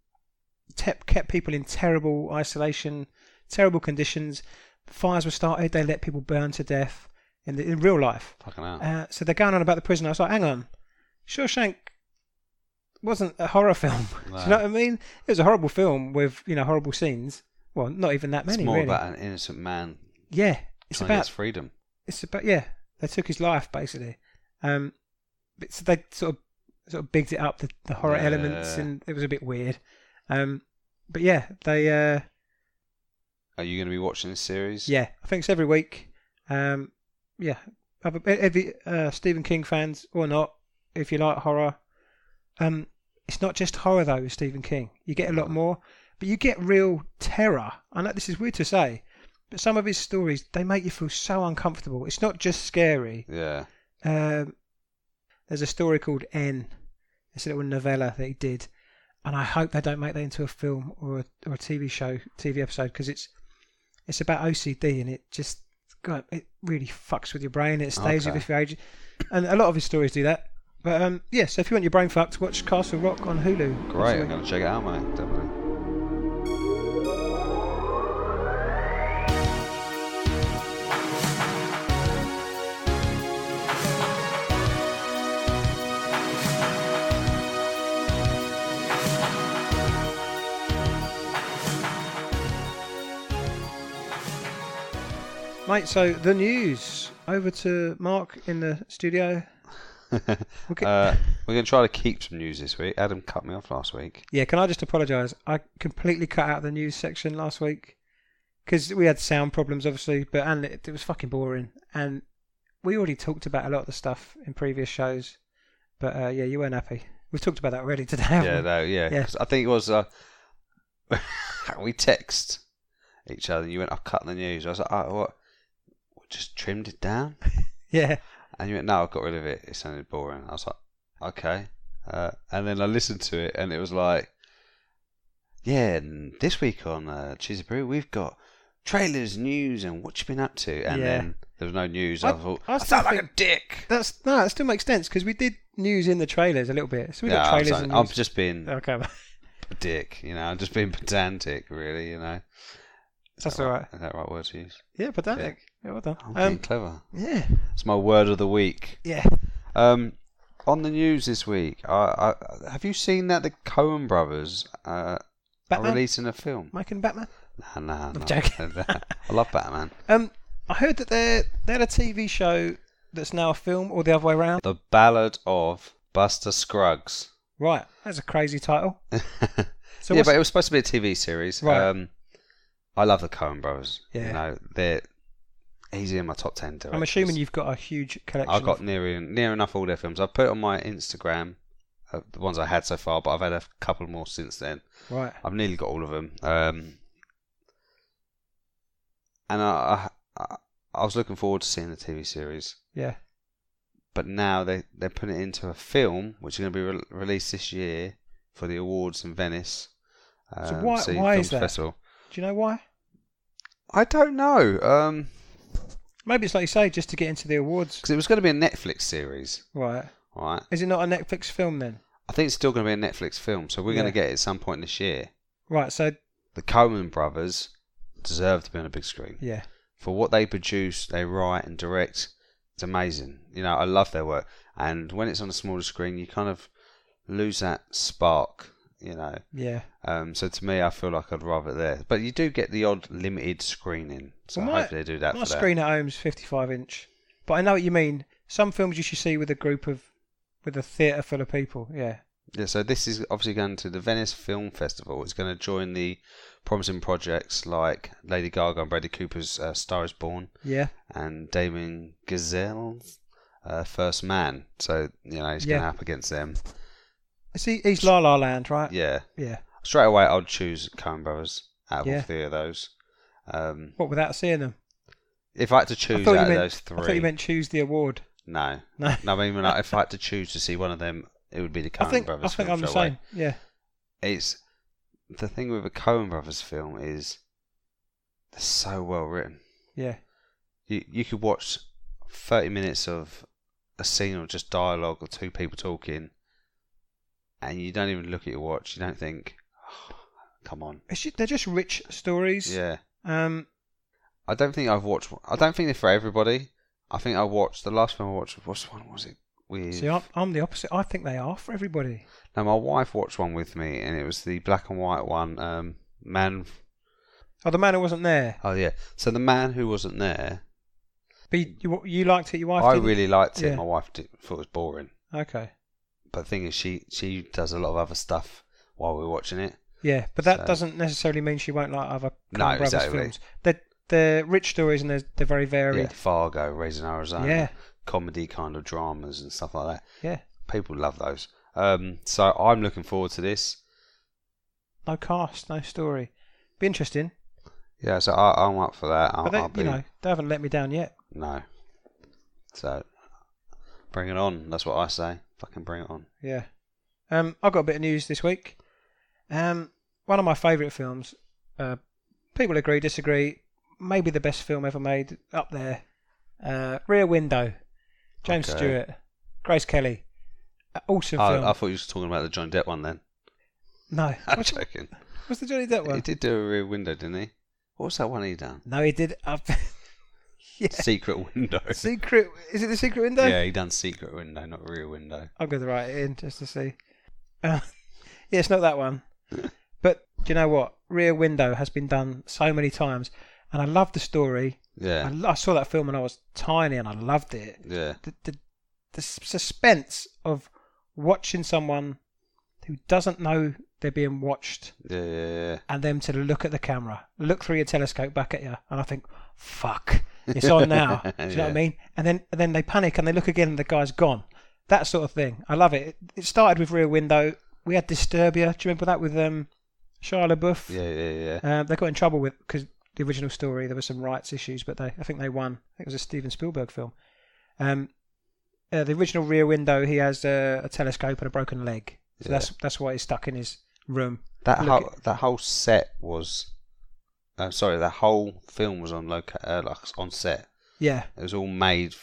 Speaker 1: kept people in terrible isolation, terrible conditions. Fires were started. They let people burn to death in real life.
Speaker 2: Fucking hell.
Speaker 1: So they're going on about the prison. I was like, hang on, Shawshank wasn't a horror film.
Speaker 2: No.
Speaker 1: Do you know what I mean? It was a horrible film with horrible scenes. Well, not even that many.
Speaker 2: It's more
Speaker 1: really.
Speaker 2: about an innocent man.
Speaker 1: Yeah, it's
Speaker 2: trying to get
Speaker 1: about
Speaker 2: his freedom.
Speaker 1: It's about they took his life basically. But so they sort of bigged it up the horror elements, and it was a bit weird. But yeah, they.
Speaker 2: Are you going to be watching this series?
Speaker 1: Yeah, I think it's every week. Yeah, every Stephen King fans or not, if you like horror. It's not just horror though with Stephen King. You get a lot more, but you get real terror. I know this is weird to say, but some of his stories, they make you feel so uncomfortable. It's not just scary.
Speaker 2: Yeah.
Speaker 1: There's a story called N. It's a little novella that he did, and I hope they don't make that into a film or a TV episode, because it's about OCD, and it just it really fucks with your brain. It stays with you for ages, and a lot of his stories do that. But so if you want your brain fucked, watch Castle Rock on Hulu.
Speaker 2: Great, I'm going to check it out, mate. Definitely.
Speaker 1: Mate, so the news. Over to Mark in the studio.
Speaker 2: We're going to try to keep some news this week. Adam cut me off last week.
Speaker 1: Yeah, can I just apologise? I completely cut out the news section last week because we had sound problems, obviously, and it was fucking boring. And we already talked about a lot of the stuff in previous shows, but yeah, you weren't happy. We've talked about that already today. Haven't we?
Speaker 2: Yeah. I think it was we text each other. And you went, "I've cut the news." I was like, "Oh, what? Just trimmed it down?"
Speaker 1: Yeah.
Speaker 2: And you went, "No, I got rid of it. It sounded boring." I was like, "Okay." And then I listened to it, and it was like, "Yeah, and this week on Cheesy Brew, we've got trailers, news, and what you been up to, and then there was no news. I thought
Speaker 1: I
Speaker 2: I sound like a dick.
Speaker 1: That still makes sense because we did news in the trailers a little bit. So we got trailers.
Speaker 2: I'm just being
Speaker 1: okay.
Speaker 2: a dick, I'm just being pedantic, really,
Speaker 1: That's all right.
Speaker 2: Is that the right word to use?
Speaker 1: Yeah, pedantic. Yeah, well done.
Speaker 2: I'm getting clever.
Speaker 1: Yeah.
Speaker 2: It's my word of the week.
Speaker 1: Yeah.
Speaker 2: On the news this week, have you seen that the Coen brothers are releasing a film?
Speaker 1: Making Batman?
Speaker 2: No.
Speaker 1: I'm joking.
Speaker 2: I love Batman.
Speaker 1: I heard that they had a TV show that's now a film, or the other way around.
Speaker 2: The Ballad of Buster Scruggs.
Speaker 1: Right, that's a crazy title.
Speaker 2: So but it was supposed to be a TV series.
Speaker 1: Right.
Speaker 2: I love the Coen brothers.
Speaker 1: Yeah.
Speaker 2: They're easy in my top 10 directors.
Speaker 1: I'm assuming you've got a huge collection.
Speaker 2: I've got near enough all their films. I've put it on my Instagram, the ones I had so far, but I've had a couple more since then.
Speaker 1: Right.
Speaker 2: I've nearly got all of them. And I was looking forward to seeing the TV series.
Speaker 1: Yeah.
Speaker 2: But now they're putting it into a film, which is going to be released this year for the awards in Venice.
Speaker 1: So why is that?
Speaker 2: Festival.
Speaker 1: Do you know why?
Speaker 2: I don't know.
Speaker 1: Maybe it's like you say, just to get into the awards.
Speaker 2: Because it was going to be a Netflix series.
Speaker 1: Right.
Speaker 2: Right.
Speaker 1: Is it not a Netflix film then?
Speaker 2: I think it's still going to be a Netflix film, so we're going to get it at some point this year.
Speaker 1: Right, so...
Speaker 2: The Coen brothers deserve to be on a big screen.
Speaker 1: Yeah.
Speaker 2: For what they produce, they write and direct, it's amazing. I love their work. And when it's on a smaller screen, you kind of lose that spark,
Speaker 1: Yeah.
Speaker 2: So to me, I feel like I'd rather it there. But you do get the odd limited screening. So hopefully they do that
Speaker 1: my
Speaker 2: for that.
Speaker 1: screen at home's 55-inch. But I know what you mean. Some films you should see with a theatre full of people. Yeah.
Speaker 2: Yeah, so this is obviously going to the Venice Film Festival. It's going to join the promising projects like Lady Gaga and Bradley Cooper's Star is Born.
Speaker 1: Yeah.
Speaker 2: And Damien Chazelle's First Man. So, he's going to up against them.
Speaker 1: He's La La Land, right?
Speaker 2: Yeah.
Speaker 1: Yeah.
Speaker 2: Straight away, I'd choose Coen Brothers out of all three of those.
Speaker 1: What, without seeing them?
Speaker 2: If I had to choose out of those three...
Speaker 1: I thought you meant choose the award.
Speaker 2: No. I mean, if I had to choose to see one of them, it would be the Coen Brothers
Speaker 1: I think
Speaker 2: film.
Speaker 1: I'm the same, yeah.
Speaker 2: It's... The thing with a Coen Brothers film is they're so well written.
Speaker 1: Yeah.
Speaker 2: You could watch 30 minutes of a scene of just dialogue or two people talking and you don't even look at your watch. You don't think, oh, come on.
Speaker 1: They're just rich stories.
Speaker 2: Yeah. I don't think they're for everybody. I think I watched, the last film I watched, what one was it?
Speaker 1: See, I'm the opposite. I think they are for everybody.
Speaker 2: No, my wife watched one with me, and it was the black and white one. Man.
Speaker 1: Oh, the man who wasn't there.
Speaker 2: Oh yeah. So the man who wasn't there.
Speaker 1: But you liked it. Your wife.
Speaker 2: I
Speaker 1: didn't?
Speaker 2: really liked it.
Speaker 1: Yeah.
Speaker 2: My wife thought it was boring.
Speaker 1: Okay.
Speaker 2: But the thing is, she does a lot of other stuff while we're watching it.
Speaker 1: Yeah, but that doesn't necessarily mean she won't like other Coen Brothers
Speaker 2: exactly.
Speaker 1: films. They're rich stories and they're very varied.
Speaker 2: Yeah, Fargo, Raising Arizona.
Speaker 1: Yeah.
Speaker 2: Comedy kind of dramas and stuff like that.
Speaker 1: Yeah.
Speaker 2: People love those. So I'm looking forward to this.
Speaker 1: No cast, no story. Be interesting.
Speaker 2: Yeah, so I'm up for that.
Speaker 1: But they haven't let me down yet.
Speaker 2: No. So bring it on. That's what I say. Fucking bring it on.
Speaker 1: Yeah. I've got a bit of news this week. One of my favourite films. People agree, disagree. Maybe the best film ever made. Up there. Rear Window. James Stewart. Grace Kelly. Awesome film.
Speaker 2: I thought you were talking about the Johnny Depp one then.
Speaker 1: No.
Speaker 2: I'm joking.
Speaker 1: What's the Johnny Depp one?
Speaker 2: He did do a Rear Window, didn't he? What was that one he done?
Speaker 1: No, he did. Yeah.
Speaker 2: Secret Window.
Speaker 1: Is it the Secret Window?
Speaker 2: Yeah, he done Secret Window, not Rear Window.
Speaker 1: I'm going to write it in just to see. Yeah, it's not that one. But do you know what? Rear Window has been done so many times, and I love the story.
Speaker 2: Yeah.
Speaker 1: I saw that film when I was tiny, and I loved it.
Speaker 2: Yeah.
Speaker 1: The suspense of watching someone who doesn't know they're being watched, and them to look at the camera, look through your telescope back at you, and I think, fuck, it's on now. Do you know what I mean? And then they panic and they look again, and the guy's gone. That sort of thing. I love it. It started with Rear Window. We had Disturbia. Do you remember that with Shia LaBeouf?
Speaker 2: Yeah.
Speaker 1: They got in trouble because the original story, there were some rights issues, but I think they won. I think it was a Steven Spielberg film. The original Rear Window, he has a telescope and a broken leg. So that's why he's stuck in his room.
Speaker 2: That whole set was sorry, the whole film was on on set.
Speaker 1: Yeah.
Speaker 2: It was all made.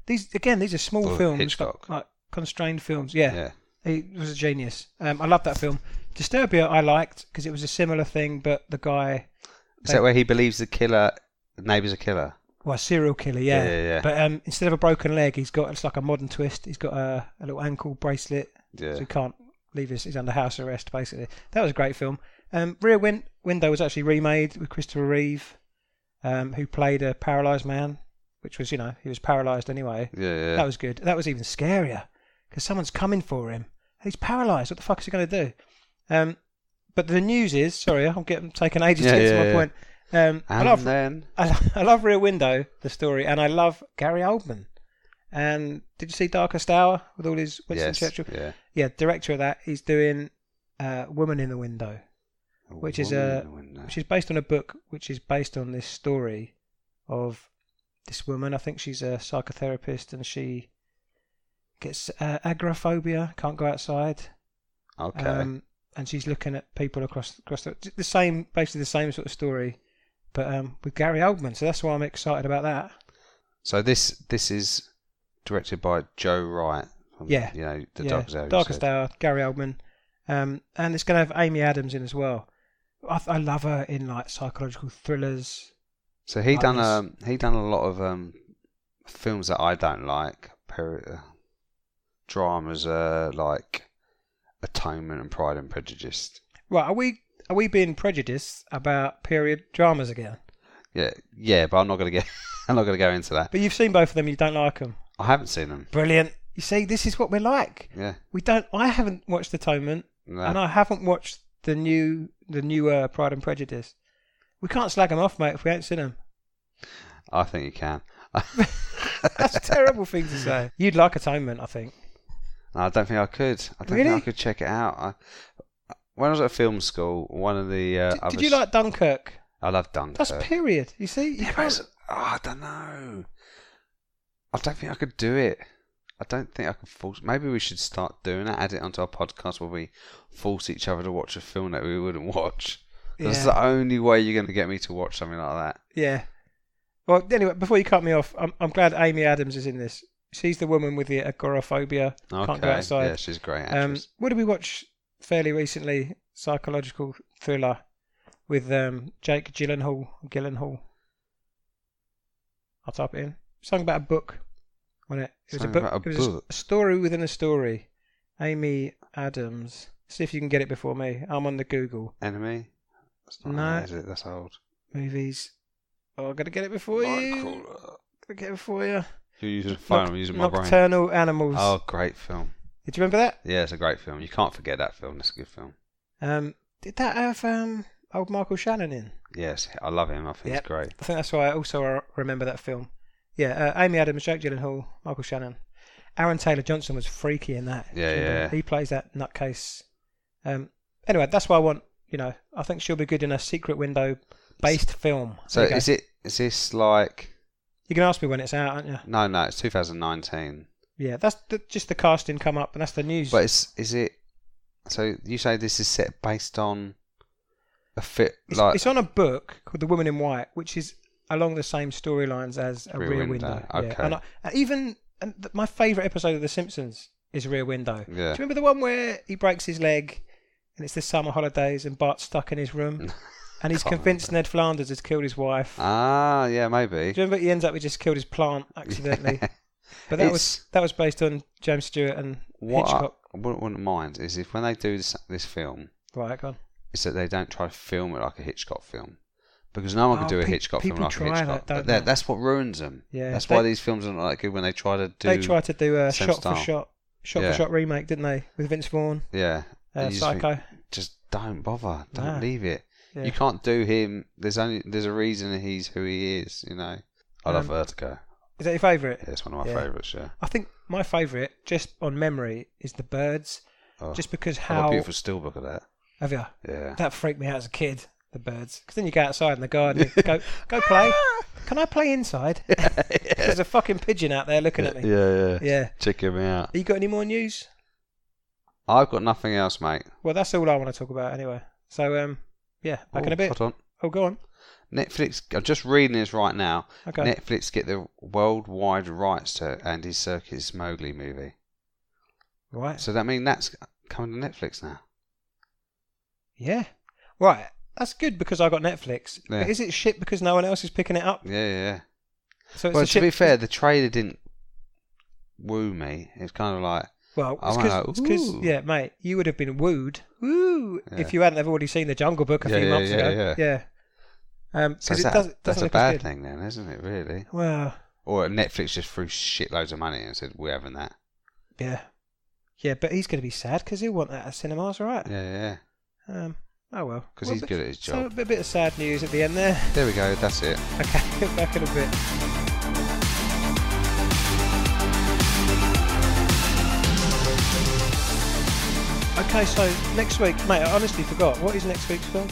Speaker 1: These are small
Speaker 2: For
Speaker 1: films,
Speaker 2: Hitchcock.
Speaker 1: like constrained films. Yeah.
Speaker 2: Yeah.
Speaker 1: He was a genius. I love that film. Disturbia I liked because it was a similar thing, but the guy...
Speaker 2: Is that where he believes the neighbour's a killer?
Speaker 1: Well, a serial killer, yeah.
Speaker 2: Yeah.
Speaker 1: But instead of a broken leg, it's like a modern twist. He's got a little ankle bracelet,
Speaker 2: Yeah.
Speaker 1: so he can't leave he's under house arrest, basically. That was a great film. Rear Window was actually remade with Christopher Reeve, who played a paralysed man, which was, he was paralysed anyway.
Speaker 2: Yeah.
Speaker 1: That was good. That was even scarier, because someone's coming for him. He's paralysed. What the fuck is he going to do? But the news is, sorry, I'm taking ages to get to my point. I love Rear Window, the story, and I love Gary Oldman. And did you see Darkest Hour with all his Winston Churchill? Yeah, director of that. He's doing Woman in the Window, which is based on a book, which is based on this story of this woman. I think she's a psychotherapist, and she gets agoraphobia, can't go outside.
Speaker 2: Okay.
Speaker 1: And she's looking at people across basically the same sort of story, but with Gary Oldman. So that's why I'm excited about that.
Speaker 2: So this is directed by Joe Wright.
Speaker 1: Darkest Hour, Gary Oldman, and it's going to have Amy Adams in as well. I love her in like psychological thrillers.
Speaker 2: So he done a lot of films that I don't like, dramas like Atonement and Pride and Prejudice.
Speaker 1: Right, are we being prejudiced about period dramas again?
Speaker 2: Yeah, but I'm not gonna go into that.
Speaker 1: But you've seen both of them, you don't like them.
Speaker 2: I haven't seen them.
Speaker 1: Brilliant. You see, this is what we're like.
Speaker 2: Yeah.
Speaker 1: I haven't watched Atonement, and I haven't watched the newer Pride and Prejudice. We can't slag them off, mate, if we ain't seen them.
Speaker 2: I think you can.
Speaker 1: That's a terrible thing to say. You'd like Atonement, I think.
Speaker 2: No, I don't think I could. I don't think I could check it out. When I was at film school, one of the
Speaker 1: did you like Dunkirk?
Speaker 2: I love Dunkirk.
Speaker 1: That's period. You see,
Speaker 2: I don't know. I don't think I could do it. I don't think I could force. Maybe we should start doing that. Add it onto our podcast where we force each other to watch a film that we wouldn't watch. That's the only way you're going to get me to watch something like that.
Speaker 1: Yeah. Well, anyway, before you cut me off, I'm glad Amy Adams is in this. She's the woman with the agoraphobia.
Speaker 2: Okay.
Speaker 1: Can't go outside.
Speaker 2: Yeah, she's a great actress.
Speaker 1: What did we watch fairly recently? Psychological thriller with Jake Gyllenhaal. I'll type it in. Something about a book. Wasn't it? It was a book. It was a story within a story. Amy Adams. See if you can get it before me. I'm on the Google.
Speaker 2: Enemy? That's not
Speaker 1: No.
Speaker 2: Is it? That's old.
Speaker 1: movies. Oh, I've got to get it before you. Got to get it before you.
Speaker 2: You're using a phone, I'm using my brain.
Speaker 1: Nocturnal Animals.
Speaker 2: Oh, great film.
Speaker 1: Did you remember that?
Speaker 2: Yeah, it's a great film. You can't forget that film. It's a good film.
Speaker 1: Did that have old Michael Shannon in?
Speaker 2: Yes, I love him. I think he's great.
Speaker 1: I think that's why I also remember that film. Yeah, Amy Adams, Jake Gyllenhaal, Michael Shannon. Aaron Taylor-Johnson was freaky in that.
Speaker 2: Yeah.
Speaker 1: He plays that nutcase. Anyway, that's why I want, I think she'll be good in a Secret Window-based film.
Speaker 2: So is this like...
Speaker 1: You can ask me when it's out, aren't you?
Speaker 2: No, it's 2019.
Speaker 1: Yeah, that's just the casting come up, and that's the news.
Speaker 2: But is it... So you say this is set based on a fit...
Speaker 1: It's on a book called The Woman in White, which is along the same storylines as a Rear Window.
Speaker 2: Okay.
Speaker 1: Yeah. My favourite episode of The Simpsons is Rear Window.
Speaker 2: Yeah.
Speaker 1: Do you remember the one where he breaks his leg and it's the summer holidays and Bart's stuck in his room and he's convinced Ned Flanders has killed his wife?
Speaker 2: Ah, yeah, maybe.
Speaker 1: Do you remember he ends up with just killed his plant accidentally? Yeah. But that was based on James Stewart and Hitchcock.
Speaker 2: I wouldn't mind is if when they do this film,
Speaker 1: right, go on,
Speaker 2: is that they don't try to film it like a Hitchcock film. Because no one can do a Hitchcock film like a Hitchcock. That's what ruins them.
Speaker 1: Yeah,
Speaker 2: that's why these films are not that good when they try to do.
Speaker 1: They try to do a shot for shot remake, didn't they, with Vince Vaughn?
Speaker 2: Yeah,
Speaker 1: Psycho.
Speaker 2: Just don't bother. Don't leave it.
Speaker 1: Yeah.
Speaker 2: You can't do him. There's a reason he's who he is. I love Vertigo.
Speaker 1: Is that your favourite?
Speaker 2: Yeah, it's one of my favourites. Yeah.
Speaker 1: I think my favourite, just on memory, is The Birds. Just because
Speaker 2: I've got a beautiful still book of that.
Speaker 1: Have you?
Speaker 2: Yeah.
Speaker 1: That freaked me out as a kid. The birds, because then you go outside in the garden, go play. Can I play inside? There's a fucking pigeon out there looking at me.
Speaker 2: Yeah. Check him out.
Speaker 1: You got any more news?
Speaker 2: I've got nothing else, mate.
Speaker 1: Well, that's all I want to talk about anyway. So, back in a bit.
Speaker 2: Hold on.
Speaker 1: Oh, go on.
Speaker 2: Netflix. I'm just reading this right now.
Speaker 1: Okay.
Speaker 2: Netflix get the worldwide rights to Andy Serkis' Mowgli movie.
Speaker 1: Right.
Speaker 2: So that means that's coming to Netflix now.
Speaker 1: Yeah. Right. That's good because I got Netflix.
Speaker 2: Yeah.
Speaker 1: But is it shit because no one else is picking it up?
Speaker 2: Yeah.
Speaker 1: So it's
Speaker 2: Well,
Speaker 1: a
Speaker 2: to
Speaker 1: shit.
Speaker 2: be fair, the trailer didn't woo me. It's kind of like,
Speaker 1: Well,
Speaker 2: I
Speaker 1: it's
Speaker 2: went like,
Speaker 1: because
Speaker 2: "Ooh."
Speaker 1: yeah, mate, you would have been wooed, woo,
Speaker 2: Yeah.
Speaker 1: if you hadn't have already seen the Jungle Book a few months ago. Yeah.
Speaker 2: So
Speaker 1: Because
Speaker 2: that's
Speaker 1: doesn't
Speaker 2: a
Speaker 1: look
Speaker 2: bad
Speaker 1: as good.
Speaker 2: thing then, isn't it? Really?
Speaker 1: Well,
Speaker 2: Or Netflix just threw shitloads of money and said we're having that.
Speaker 1: yeah, but he's going to be sad because he'll want that at cinemas, right?
Speaker 2: Yeah.
Speaker 1: Oh well.
Speaker 2: Because he's good at his job.
Speaker 1: So a bit of sad news at the end there.
Speaker 2: There we go. That's it.
Speaker 1: Okay, back in a bit. Okay, so next week, mate, I honestly forgot. What is next week's film?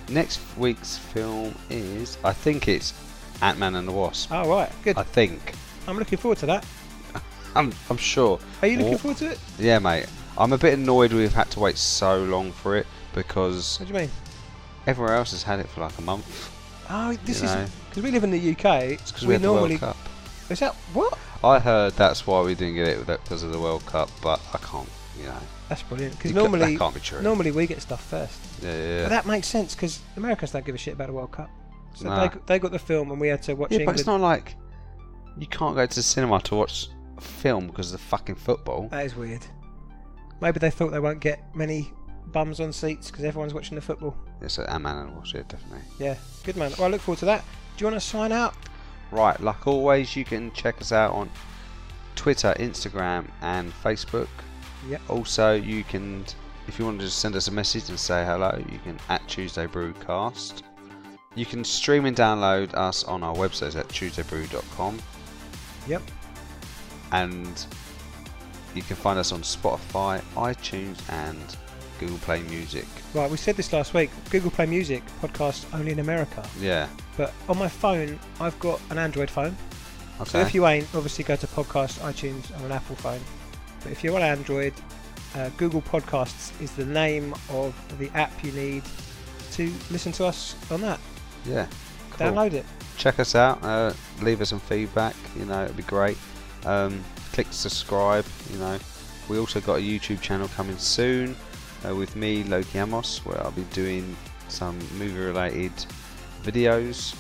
Speaker 2: Next week's film is, I think it's Ant-Man and the Wasp.
Speaker 1: Oh, right, good.
Speaker 2: I think.
Speaker 1: I'm looking forward to that.
Speaker 2: I'm sure.
Speaker 1: Are you looking forward to it?
Speaker 2: Yeah, mate. I'm a bit annoyed we've had to wait so long for it because
Speaker 1: What do you mean?
Speaker 2: everywhere else has had it for like a month.
Speaker 1: Oh, this
Speaker 2: You
Speaker 1: is
Speaker 2: know.
Speaker 1: because we live in the UK.
Speaker 2: It's because we had the
Speaker 1: normally.
Speaker 2: World Cup.
Speaker 1: Is that what?
Speaker 2: I heard that's why we didn't get it because of the World Cup, but I can't,
Speaker 1: That's brilliant. Because
Speaker 2: that can't be true.
Speaker 1: normally we get stuff first.
Speaker 2: Yeah.
Speaker 1: But that makes sense because Americans don't give a shit about the World Cup. So
Speaker 2: Nah.
Speaker 1: they got the film and we had to watch
Speaker 2: Yeah,
Speaker 1: England.
Speaker 2: but it's not like you can't go to the cinema to watch a film because of the fucking football.
Speaker 1: That is weird. Maybe they thought they won't get many bums on seats because everyone's watching the football.
Speaker 2: Yeah, so Ant-Man and the Wasp, yeah, definitely.
Speaker 1: Yeah, good man. Well, I look forward to that. Do you want to sign out?
Speaker 2: Right, like always, you can check us out on Twitter, Instagram, and Facebook.
Speaker 1: Yep.
Speaker 2: Also, you can, if you want to just send us a message and say hello, you can at Tuesday Brewcast. You can stream and download us on our website at tuesdaybrew.com.
Speaker 1: Yep.
Speaker 2: And you can find us on Spotify, iTunes, and Google Play Music.
Speaker 1: Right, we said this last week. Google Play Music podcast only in America.
Speaker 2: Yeah.
Speaker 1: But on my phone, I've got an Android phone.
Speaker 2: Okay.
Speaker 1: So if you ain't, obviously go to podcast, iTunes, or an Apple phone. But if you're on Android, Google Podcasts is the name of the app you need to listen to us on that.
Speaker 2: Yeah. Cool.
Speaker 1: Download it.
Speaker 2: Check us out. Leave us some feedback. It'd be great. Click subscribe. We also got a YouTube channel coming soon with me, Loki Amos, where I'll be doing some movie-related videos.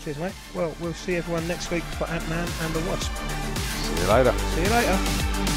Speaker 1: Cheers, mate. Well, we'll see everyone next week for Ant-Man and the Wasp.
Speaker 2: See you later.
Speaker 1: See you later.